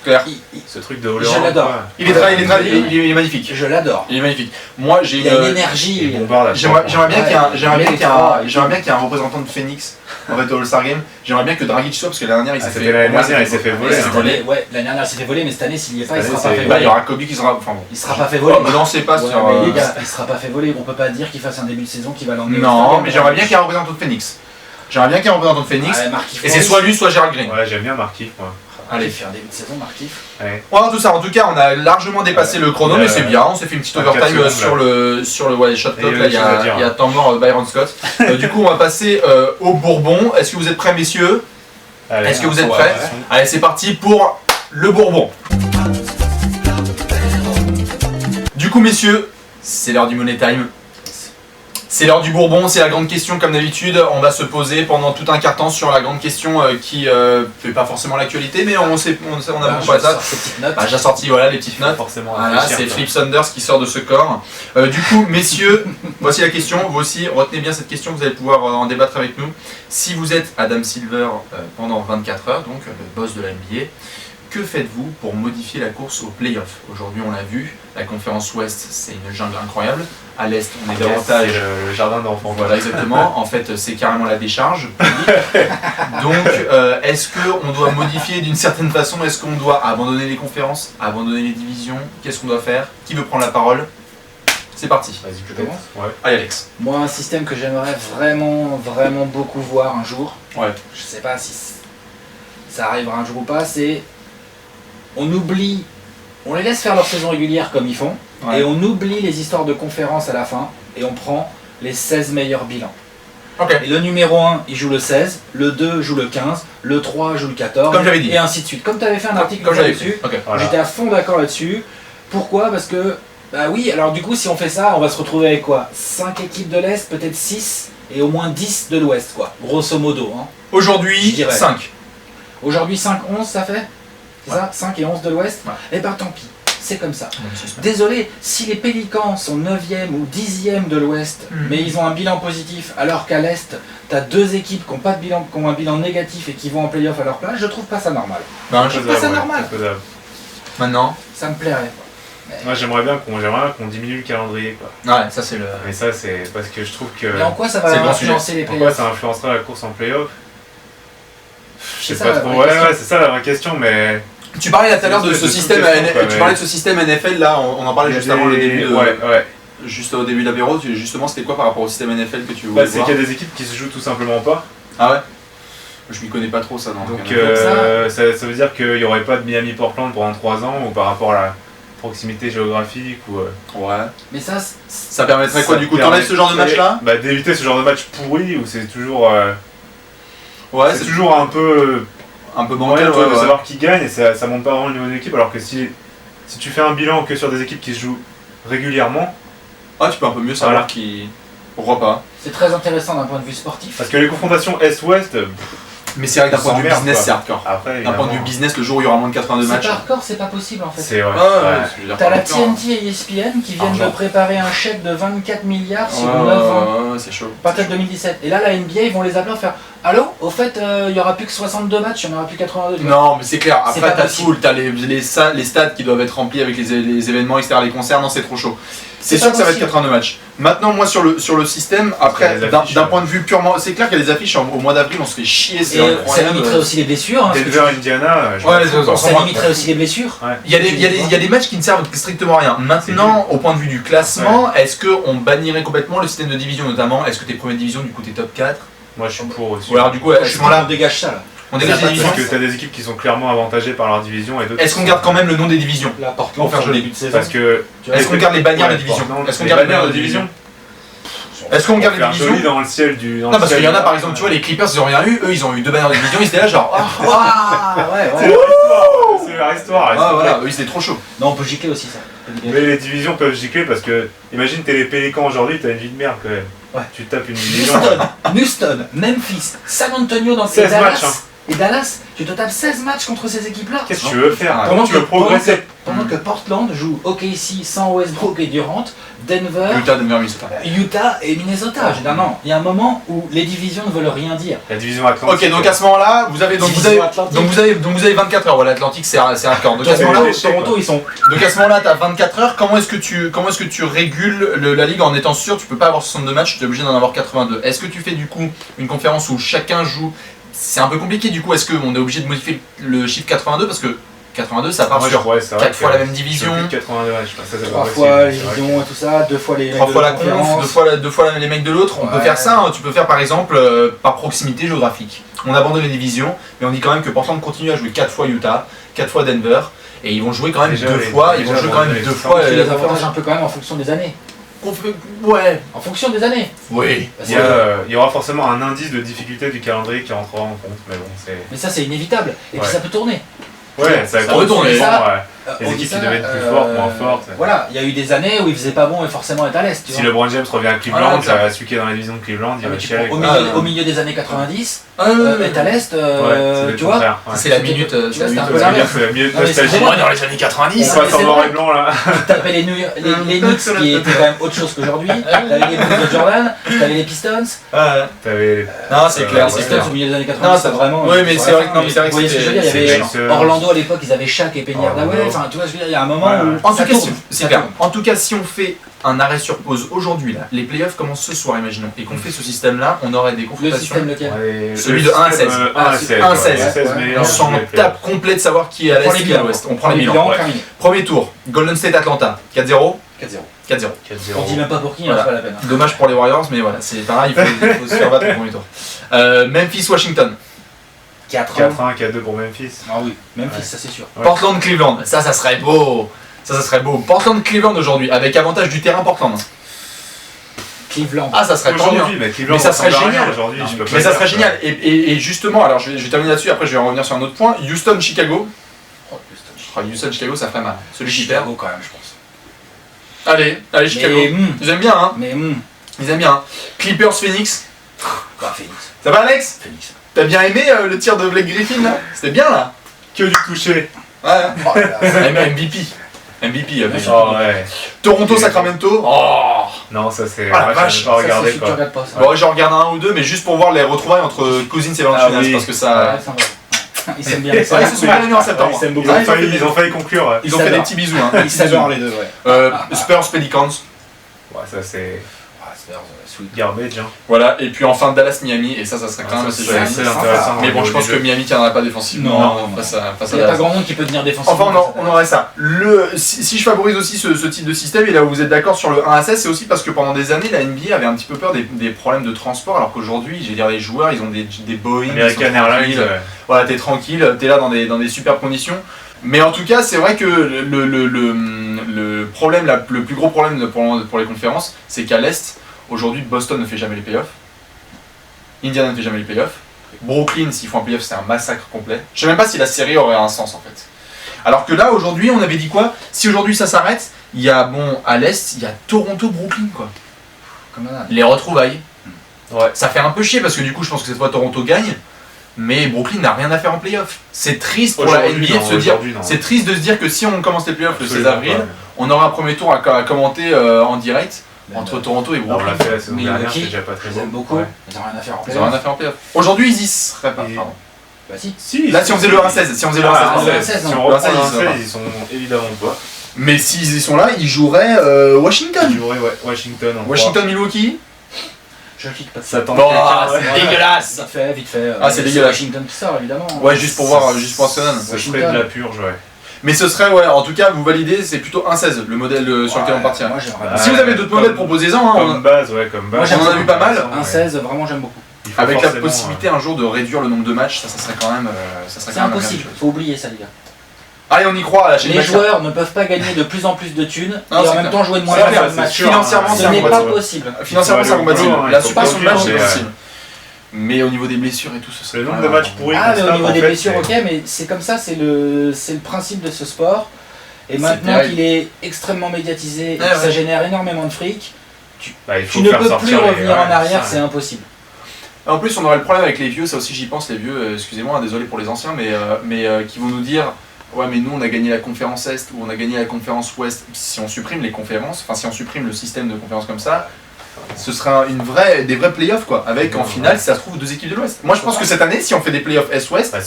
Clair. ce truc de all Je l'adore. Il est magnifique. Je l'adore. Il est magnifique. Moi, j'ai Il a une une. énergie. Il bombarde à J'aimerais chaque fois. bien qu'il y ait un- j'aimerais bien qu'il y ait un- Ouais. j'aimerais bien qu'il y ait un représentant de Phoenix en fait au All-Star Game. J'aimerais bien que Dragic soit parce que l'année dernière il Ah, s'est c'était fait. l'année pour moi, dernière, il s'est fait voler, il s'est hein. volé. Ouais, l'année dernière il s'est fait voler, mais cette année s'il y est pas, il Cette sera année, pas fait c'est- Bah, il y voler. aura Kobe qui sera. Enfin bon. Il sera pas fait voler. Oh, mais non, c'est pas Ouais, sur. mais les gars, il sera pas fait voler. On peut pas dire qu'il fasse un début de saison qui va l'emmener. au Non, All-Star mais Game. j'aimerais bien qu'il y ait un représentant de Phoenix. J'aimerais bien qu'il y ait un représentant de Phoenix. Ouais, Markieff Et c'est Morris. soit lui, soit Gerald Green. Ouais, j'aime bien Markieff, moi. Allez, Allez. faire un début de saison, Markieff. Ouais. On va voir tout ça. En tout cas, on a largement dépassé le chrono, mais c'est bien. On s'est fait une petite en overtime 4 secondes, sur le ouais, shot Et clock. il y Là, a il y des choses à dire. a temps mort Byron Scott. Du coup, on va passer au Bourbon. Est-ce que vous êtes prêts, messieurs? Allez, Est-ce que vous êtes ouais, prêts? ouais. Allez, c'est parti pour le Bourbon. Du coup, messieurs, c'est l'heure du Money Time. C'est l'heure du Bourbon, c'est la grande question comme d'habitude. On va se poser pendant tout un quart temps sur la grande question qui fait pas forcément l'actualité, mais on a beaucoup pas à ça. Ces petites notes. Ah, j'ai sorti voilà les petites notes. Forcément. Voilà, réfléchir, c'est quoi. Flip Saunders qui sort de ce corps. Du coup, messieurs, voici la question. Vous aussi, retenez bien cette question, vous allez pouvoir en débattre avec nous. Si vous êtes Adam Silver pendant 24 heures, donc le boss de la NBA, que faites-vous pour modifier la course aux playoffs? Aujourd'hui, on l'a vu, la conférence Ouest, c'est une jungle incroyable. À l'Est, on est Yes, davantage... c'est le jardin d'enfants. Voilà, exactement. En fait, c'est carrément la décharge publique. Donc, est-ce qu'on doit modifier d'une certaine façon? Est-ce qu'on doit abandonner les conférences, abandonner les divisions? Qu'est-ce qu'on doit faire? Qui veut prendre la parole? C'est parti. Vas-y, Je peut-être. commence. Ouais. Allez, Alex. Moi, un système que j'aimerais vraiment beaucoup voir un jour. Ouais. Je sais pas si ça arrivera un jour ou pas. C'est on les laisse faire leur saison régulière comme ils font, Ouais. et on oublie les histoires de conférences à la fin, et on prend les 16 meilleurs bilans. Ok. Et le numéro 1, il joue le 16, le 2 joue le 15, le 3 joue le 14, Comme j'avais dit. et ainsi de suite. Comme tu avais fait un article Comme j'avais là-dessus, fait. Ok. Voilà. j'étais à fond d'accord là-dessus. Pourquoi? Parce que, bah oui, alors du coup, si on fait ça, on va se retrouver avec quoi? 5 équipes de l'Est, peut-être 6, et au moins 10 de l'Ouest, quoi. Grosso modo. Hein. Je Aujourd'hui, dirais. 5. Aujourd'hui, 5-11, ça fait? C'est Ouais. ça? 5 et 11 de l'Ouest? Ouais. Eh ben tant pis, c'est comme ça. Désolé, si les Pélicans sont 9e ou 10e de l'Ouest, Mhm. mais ils ont un bilan positif, alors qu'à l'Est, t'as 2 équipes qui ont un bilan négatif et qui vont en playoff à leur place, je trouve pas ça normal. Ben, trouve pas ça normal. c'est faisable. maintenant. Ça me plairait. Moi, j'aimerais bien qu'on diminue le calendrier, quoi. Ouais, ça c'est le. Mais ça, c'est parce que je trouve que. Mais en quoi ça va c'est le grand sujet. influencer les Pourquoi playoffs? ça influencera la course en playoff? Je sais C'est pas ça, la trop. vraie Ouais, question. ouais, c'est ça la vraie question, mais. Tu parlais là tout à l'heure de ce C'est système. une question, quoi, Tu mais- parlais de ce système NFL là. On en parlait il y a juste avant le des- début. De, Ouais, ouais. Juste au début de l'apéro. Justement, c'était quoi par rapport au système NFL que tu Bah, voulais c'est voir? qu'il y a des équipes qui se jouent tout simplement pas. Ah ouais. Je m'y connais pas trop ça. Non. Donc NFL. ça veut dire qu'il n'y aurait pas de Miami-Portland pendant 3 ans ou par rapport à la proximité géographique ou. Ouais. Mais ça, Ça permettrait quoi ça du coup? T'enlèves ce genre de permettrait, match là? Bah, d'éviter ce genre de match pourri où c'est toujours. Ouais, c'est toujours un peu. un peu Bancal, bancal. de savoir qui gagne et ça monte pas vraiment le niveau de l'équipe. Alors que si tu fais un bilan que sur des équipes qui se jouent régulièrement, Ah, tu peux un peu mieux savoir Voilà. qui. Pourquoi pas? c'est très intéressant d'un point de vue sportif. parce que les confrontations Est-Ouest, Mais c'est vrai que d'un On point de vue s'emmerde, business, quoi. c'est hardcore. après. D'un point de vue évidemment, business, le jour où il y aura moins de 82 C'est matchs. pas hardcore, c'est pas possible en fait. c'est ouais. Ouais, ouais. je veux dire, T'as la hardcore, hein. TNT et ESPN qui viennent Argent. de préparer un chèque de 24 milliards sur Ouais, 9 ans. ouais, c'est chaud. À partir de 2017. Et là, la NBA, ils vont les appeler et faire allô, au fait, il y aura plus que 62 matchs, il n'y en aura plus 82. Non, mais c'est clair. C'est Après, pas t'as possible. tout. T'as les stades qui doivent être remplis avec les événements, etc., les concerts. Non, c'est trop chaud. C'est C'est sûr pas que ça va être possible. 82 matchs. Maintenant, moi, sur le système, Il y après, a les d'un affiches, d'un ouais. point de vue purement. C'est clair qu'il y a des affiches au mois d'avril, on se fait chier, Et c'est ça incroyable. limiterait aussi les blessures. Hein, parce que Denver, Indiana, je Ouais, m'en les fous, autres, quoi. on s'en ça branle. limiterait aussi les blessures. Ouais. Il y a des matchs qui ne servent strictement à rien. Maintenant, au point de vue du classement, est-ce qu'on bannirait complètement le système de division, notamment? Est-ce que t'es première division, du coup t'es top 4? Moi, je suis pour aussi. Ou alors, du coup, à Je ce suis moment-là, on dégage ça là. on dégage Ça les a pas de divisions. Parce que t'as des équipes qui sont clairement avantagées par leur division et d'autres. Est-ce qu'on garde quand même le nom des divisions? La Portland Pour faire sur le joli. début de saison. Parce que. Est-ce qu'on garde les bannières de Ouais, division? Portland, Est-ce qu'on les garde les bannières bannières de division? Est-ce qu'on garde les Faire joli divisions? dans le ciel du. Non, parce qu'il y en a par exemple, tu vois, les Clippers ils ont rien eu, eux ils ont eu 2 bannières de division, ils étaient là genre. Ah ouais, C'est ouais. leur histoire. C'est leur histoire. Ah voilà, eux ils étaient trop chauds. Non, on peut gicler aussi ça. Mais les divisions peuvent gicler parce que, imagine, t'es les Pélicans aujourd'hui, t'as une vie de merde quand même. Ouais. Tu tapes une division. Houston, Memphis, San Antonio dans 16 Dallas. matchs, hein. Et Dallas, tu te tapes 16 matchs contre ces équipes-là. Qu'est-ce que tu veux faire? Ah, Comment tu veux progresser? Pendant que Portland joue OKC sans Westbrook et Durant, Denver, Utah, Denver, Minnesota. Utah et Minnesota. Je veux dire, non, il y a un moment où les divisions ne veulent rien dire. La division Atlantique. Ok, donc à ce moment-là, vous avez 24 heures. Voilà, l'Atlantique c'est hardcore. Donc à ce moment-là, Toronto, ils sont. donc à ce moment-là, t'as 24 heures. Comment est-ce que tu régules la ligue en étant sûr tu peux pas avoir 62 matchs, tu es obligé d'en avoir 82. Est-ce que tu fais du coup une conférence où chacun joue? C'est un peu compliqué du coup. Est-ce qu'on est obligé de modifier le chiffre 82 parce que 82 ça part sur 4 fois la même division, 82, ouais, je pense que ça, c'est 3 pas fois possible, les c'est vrai divisions et tout ça, 2 fois les 3 mecs fois de la conf, conférence. 2 fois les mecs de l'autre. On peut Ouais. faire ça. Hein. Tu peux faire par exemple par proximité géographique. On abandonne les divisions, mais on dit quand même que Portland continue à jouer 4 fois Utah, 4 fois Denver, et ils vont jouer quand même Déjà, 2 les- fois. Ils déjà, vont jouer quand même les 2 distances, fois Tu la les conférence. avantages un peu quand même en fonction des années. Ouais. En fonction des années. Oui. Parce Il que- y aura forcément un indice de difficulté du calendrier qui rentrera en compte, mais bon, c'est. Mais ça, c'est inévitable. Et puis Ouais. ça peut tourner. Ouais, ça Ça retourne, mais mais ça, les on équipes dit qui ça, devaient être plus fortes, moins fortes. Voilà, il y a eu des années où il faisait pas bon et forcément être à l'est. Tu Si vois. LeBron James revient à Cleveland, Voilà, ça va celui qui est dans la division de Cleveland, il Ah, va mais tu chialer. prends quoi. au milieu des années 90, Ouais. est à l'est, Ouais, c'est tu le vois. contraire. Ouais. C'est la C'était- minute. tu vois, c'est la c'était un minute, peu ça veut dire l'inverse. C'est la mieux Non, mais nostalgie. c'est Moi, dans les années 90. On mais passe en c'est noir vrai. et blanc là. Tu tapais les Knicks qui étaient quand même autre chose qu'aujourd'hui. T'avais les Bulls de Jordan, t'avais les Pistons. Ouais. T'avais. Non, c'est clair, Les c'est Pistons clair. au milieu des années Non, 90, ça- c'est vraiment. ouais, mais c'est vrai que- non, mais c'est vrai que vous voyez ce que je veux dire, c'est il y avait Pacers. Orlando à l'époque, ils avaient Shaq et Penny Orlando. Hardaway. Enfin, tu vois, je veux dire, il y a un moment Voilà. où. En tout ça cas, tourne, c'est ça clair. tourne. En tout cas, si on fait un arrêt sur pause aujourd'hui là, les playoffs commencent ce soir, imaginons, et qu'on fait ce système-là, on aurait des Le confrontations. système lequel? Celui de 1 à 16. 1 à 16. 1 à 16. meilleurs On sur s'en les playoffs. tape complet de savoir qui est à On prend l'est les et qui est à bilans. l'ouest. On prend les bilans. bilans, terminé. Premier tour, Golden State Atlanta, 4-0. 4-0. 4-0. 4-0. On dit même pas pour qui, hein, Voilà. c'est pas la peine. hein. Dommage pour les Warriors, mais voilà, c'est pareil, il faut se faire battre au premier tour. Memphis, Washington. 4-1. 4-1, 4-2 pour Memphis. Ah oui, Memphis, Ouais. ça c'est sûr. Ouais. Portland, Cleveland. Ça serait beau. Ça serait beau. Portland, Cleveland aujourd'hui, avec avantage du terrain Portland. Cleveland. Ah, ça serait tendu. Aujourd'hui, mais Cleveland Mais ça serait ressemble à rien génial. aujourd'hui, je peux pas Mais ça dire serait que- génial. Et justement, alors je vais terminer là-dessus, après je vais revenir sur un autre point. Houston, Chicago. Oh, Houston, Ah, Houston, Chicago, ça ferait mal. Celui qui perd. Chicago quand même, je pense. Allez, Chicago. Mais, Ils aiment bien, hein. mais Ils aiment bien. Hein. Clippers, Phoenix. bah, Phoenix. Ça va, Alex? Phoenix. T'as bien aimé le tir de Blake Griffin là? C'était bien là. Que du toucher. Ouais. Oh là là. MVP. MVP. Oh ouais. Toronto, Sacramento. Oh. Non, ça c'est. Ah, la ouais, vache. j'avais pas Ça, regardé c'est- tu quoi. regardes pas ça. Bon, j'en regarde un ou deux, mais juste pour voir les retrouvailles entre Cousins et Valanciunas, Ah oui. parce que ça. Ouais, sympa. Ouais. Ils s'aiment bien. Ouais, ils se sont bien aimés en septembre. ils s'aiment beaucoup. Ils ont failli conclure. Ouais, Ils ont fait des s'adorent. petits bisous. Hein. Ils s'adorent les deux, ouais. Spurs, Pelicans. ça c'est. Ah, Spurs, sweet. Garbage. Hein. Voilà, et puis enfin Dallas, Miami, et ça serait quand même assez c'est joli. assez sympa. intéressant. Mais bon, je pense que Miami. Miami tiendra pas défensivement Non. face à Il n'y a pas Dallas. grand monde qui peut tenir défensivement. Enfin, on aurait ça. Si je favorise aussi ce type de système, et là où vous êtes d'accord sur le 1 à 16, c'est aussi parce que pendant des années, la NBA avait un petit peu peur des problèmes de transport, alors qu'aujourd'hui, je veux dire, les joueurs, ils ont des Boeing, ils American sont Airlines. tranquilles. Voilà, t'es tranquille, t'es là dans des superbes conditions. Mais en tout cas, c'est vrai que le problème, le plus gros problème pour les conférences, c'est qu'à l'Est, aujourd'hui, Boston ne fait jamais les playoffs. Indiana ne fait jamais les playoffs. Brooklyn, s'ils font un playoff, c'est un massacre complet. Je sais même pas si la série aurait un sens en fait. Alors que là, aujourd'hui, on avait dit quoi? Si aujourd'hui ça s'arrête, il y a, bon, à l'Est, il y a Toronto-Brooklyn quoi. Comme un âne. Les retrouvailles. Ouais. Ça fait un peu chier parce que du coup, je pense que cette fois Toronto gagne. Mais Brooklyn n'a rien à faire en playoff. C'est triste pour la Aujourd'hui, NBA de non, se dire. aujourd'hui, non. C'est triste de se dire que si on commence les playoffs le 16 Absolument avril, pas. on aura un premier tour à commenter en direct entre Toronto et On Brooklyn. l'a fait la saison Mais dernière, Milwaukee, c'est déjà pas très Je beau. les aime beaucoup. Ouais. Ils ont rien à faire en Ils ont rien à faire en playoff. Aujourd'hui, ils y seraient pas. Et- Pardon. Bah si. Si, Là, si on faisait le 1-16, si on faisait le 1-16, Ah, pardon. 1-16, si non. on reprend Le 1-16, le 1-16, ils ils sont évidemment pas. Mais s'ils y sont là, ils joueraient Washington. Il y aurait Washington en Washington-Milwaukee. Je clique pas. Ça tente Bon, quelqu'un. c'est dégueulasse. Vite fait. Ah, c'est dégueulasse. Washington qui sort, évidemment. Ouais, juste pour voir, juste pour Arsenal. Ça serait de la purge, ouais. Mais ce serait, ouais, en tout cas, vous validez, c'est plutôt 1-16, le modèle sur lequel on partirait. Moi, j'aimerais Ouais. bien. Si vous avez d'autres comme- modèles, proposez-en. Hein, Comme base, ouais, comme base. Moi, j'en ai vu pas mal. Un 16, vraiment, j'aime beaucoup. Il faut Avec la forcément, possibilité un jour de réduire le nombre de matchs, ça serait quand même. Ça serait C'est quand même impossible. la même chose. Faut oublier ça, les gars. Allez, on y croit à la chaîne Les Maxime. joueurs ne peuvent pas gagner de plus en plus de thunes Non, et c'est en même clair. temps jouer de moins C'est en clair, moins de c'est matchs. sûr. Financièrement, Ce c'est Ce n'est pas incompatible. possible. Financièrement, c'est incompatible. Ouais, La il faut suppression de match, c'est calculer, possible. Mais au niveau des blessures et tout, ce serait Le nombre quand de même- matchs pourris Ah, qu'on mais se au tape, niveau en des fait, blessures, c'est- ok, mais c'est comme ça, c'est le principe de ce sport. Et C'est maintenant terrible. qu'il est extrêmement médiatisé et que Ouais, ça ouais. génère énormément de fric, Bah, il faut tu ne faire peux plus sortir revenir les- en ouais, arrière, ça, c'est impossible. En plus, on aurait le problème avec les vieux, ça aussi j'y pense, les vieux, excusez-moi, désolé pour les anciens, mais qui vont nous dire ouais, mais nous on a gagné la conférence Est ou on a gagné la conférence Ouest. Si on supprime les conférences, enfin si on supprime le système de conférences comme ça, ce sera des vrais playoffs quoi, avec en finale, si ça se trouve, 2 équipes de l'Ouest. Moi je pense que cette année, si on fait des playoffs Est-Ouest, Bah,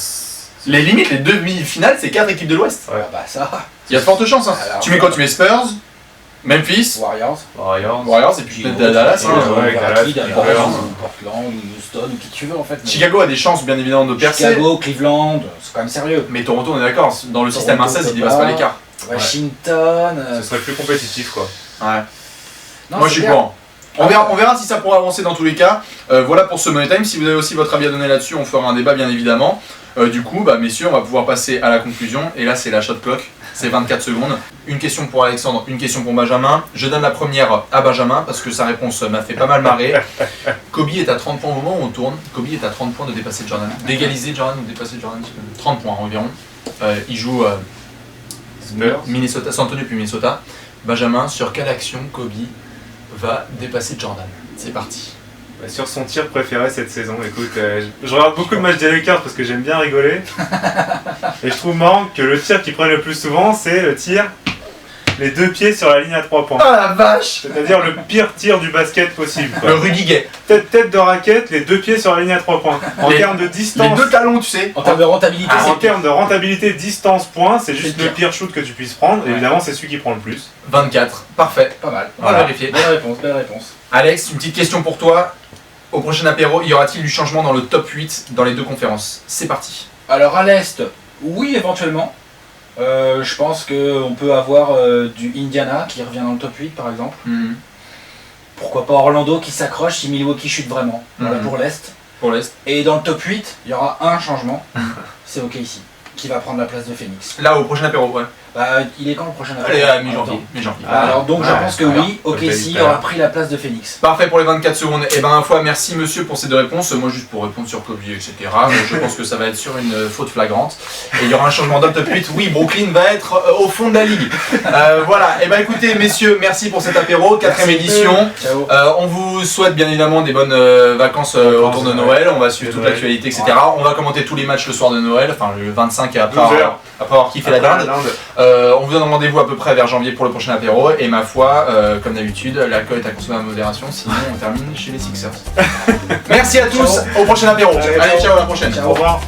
les limites, les demi-finales, c'est 4 équipes de l'Ouest. Ouais. Ah bah ça, Il y a de fortes chances. Hein. Alors, Tu mets quoi? Tu mets Spurs, Memphis, Warriors, Warriors et puis peut-être Dallas. hein. ouais, Dallas, Portland, ouais. Portland, ou Houston, ou qui tu veux en fait. mais- Chicago a des chances bien évidemment de percer. Chicago, Cleveland, c'est quand même sérieux. Mais Toronto, on est d'accord, dans le système Toronto, 1-16, il peut dépasse pas pas. l'écart. Washington. Ce serait plus compétitif quoi. Ouais. Non, Moi c'est je suis clair. courant. On verra si ça pourra avancer dans tous les cas. Voilà pour ce Money Time. Si vous avez aussi votre avis à donner là-dessus, on fera un débat bien évidemment. Du coup, bah, messieurs, on va pouvoir passer à la conclusion. Et là, c'est la shot clock. C'est 24 secondes. Une question pour Alexandre, une question pour Benjamin. Je donne la première à Benjamin parce que sa réponse m'a fait pas mal marrer. Kobe est à 30 points au moment où on tourne. Kobe est à 30 points de dépasser Jordan. D'égaliser Jordan ou dépasser Jordan. 30 points environ. Il joue Spurs. Minnesota, San Antonio puis Minnesota. Benjamin, sur quelle action Kobe va dépasser Jordan? C'est parti. Bah, sur son tir préféré cette saison, écoute, je regarde beaucoup de matchs des Lakers parce que j'aime bien rigoler. Et je trouve marrant que le tir qu'ils prennent le plus souvent, c'est le tir les 2 pieds sur la ligne à 3 points. Ah la vache! C'est-à-dire le pire tir du basket possible. quoi. Le Rudy Gay. Tête de raquette, les 2 pieds sur la ligne à 3 points. En Les- termes de Les distance, 2 talons, tu sais. En termes de rentabilité, en c'est termes de rentabilité, distance, point, c'est juste le le pire shoot que tu puisses prendre. Ouais. Évidemment, c'est celui qui prend le plus. 24. Parfait. pas mal. On va Voilà. vérifier. Belle réponse, belle réponse. Alex, une petite question pour toi. Au prochain apéro, y aura-t-il du changement dans le top 8 dans les 2 conférences? C'est parti. Alors à l'Est, oui éventuellement. Je pense qu'on peut avoir du Indiana qui revient dans le top 8 par exemple. Pourquoi pas Orlando qui s'accroche si Milwaukee chute vraiment. Voilà Mhm. pour l'Est. Pour l'Est. Et dans le top 8, il y aura un changement. C'est OK ici. Qui va prendre la place de Phoenix. Là, au prochain apéro, ouais. Bah, il est quand le prochain Allez, appel à mi-janvier. Mi-janvier. Alors donc je Ouais, pense que alors, oui, comme OK t'as dit ici tout à aura l'heure. pris la place de Phoenix. Parfait pour les 24 secondes. Et ben, une fois, merci monsieur pour ces 2 réponses. Moi, juste pour répondre sur Kobe, etc. Je pense que ça va être sur une faute flagrante. Et il y aura un changement dans le top 8. Oui, Brooklyn va être au fond de la ligue. Voilà. Et ben, écoutez, messieurs, merci pour cet apéro. 4ème édition. Ciao. On vous souhaite bien évidemment des bonnes vacances autour de ouais. Noël. On va suivre De toute Noël. l'actualité, etc. On va commenter tous les matchs le soir de Noël, enfin le 25 et après 12 heures. avoir kiffé la Après, dinde. On vous donne rendez-vous à peu près vers janvier pour le prochain apéro. Et ma foi, comme d'habitude, l'alcool est à consommer à modération, sinon on termine chez les Sixers. Merci à tous, au prochain apéro. Allez, Allez, ciao, à la prochaine. Ciao. Au revoir.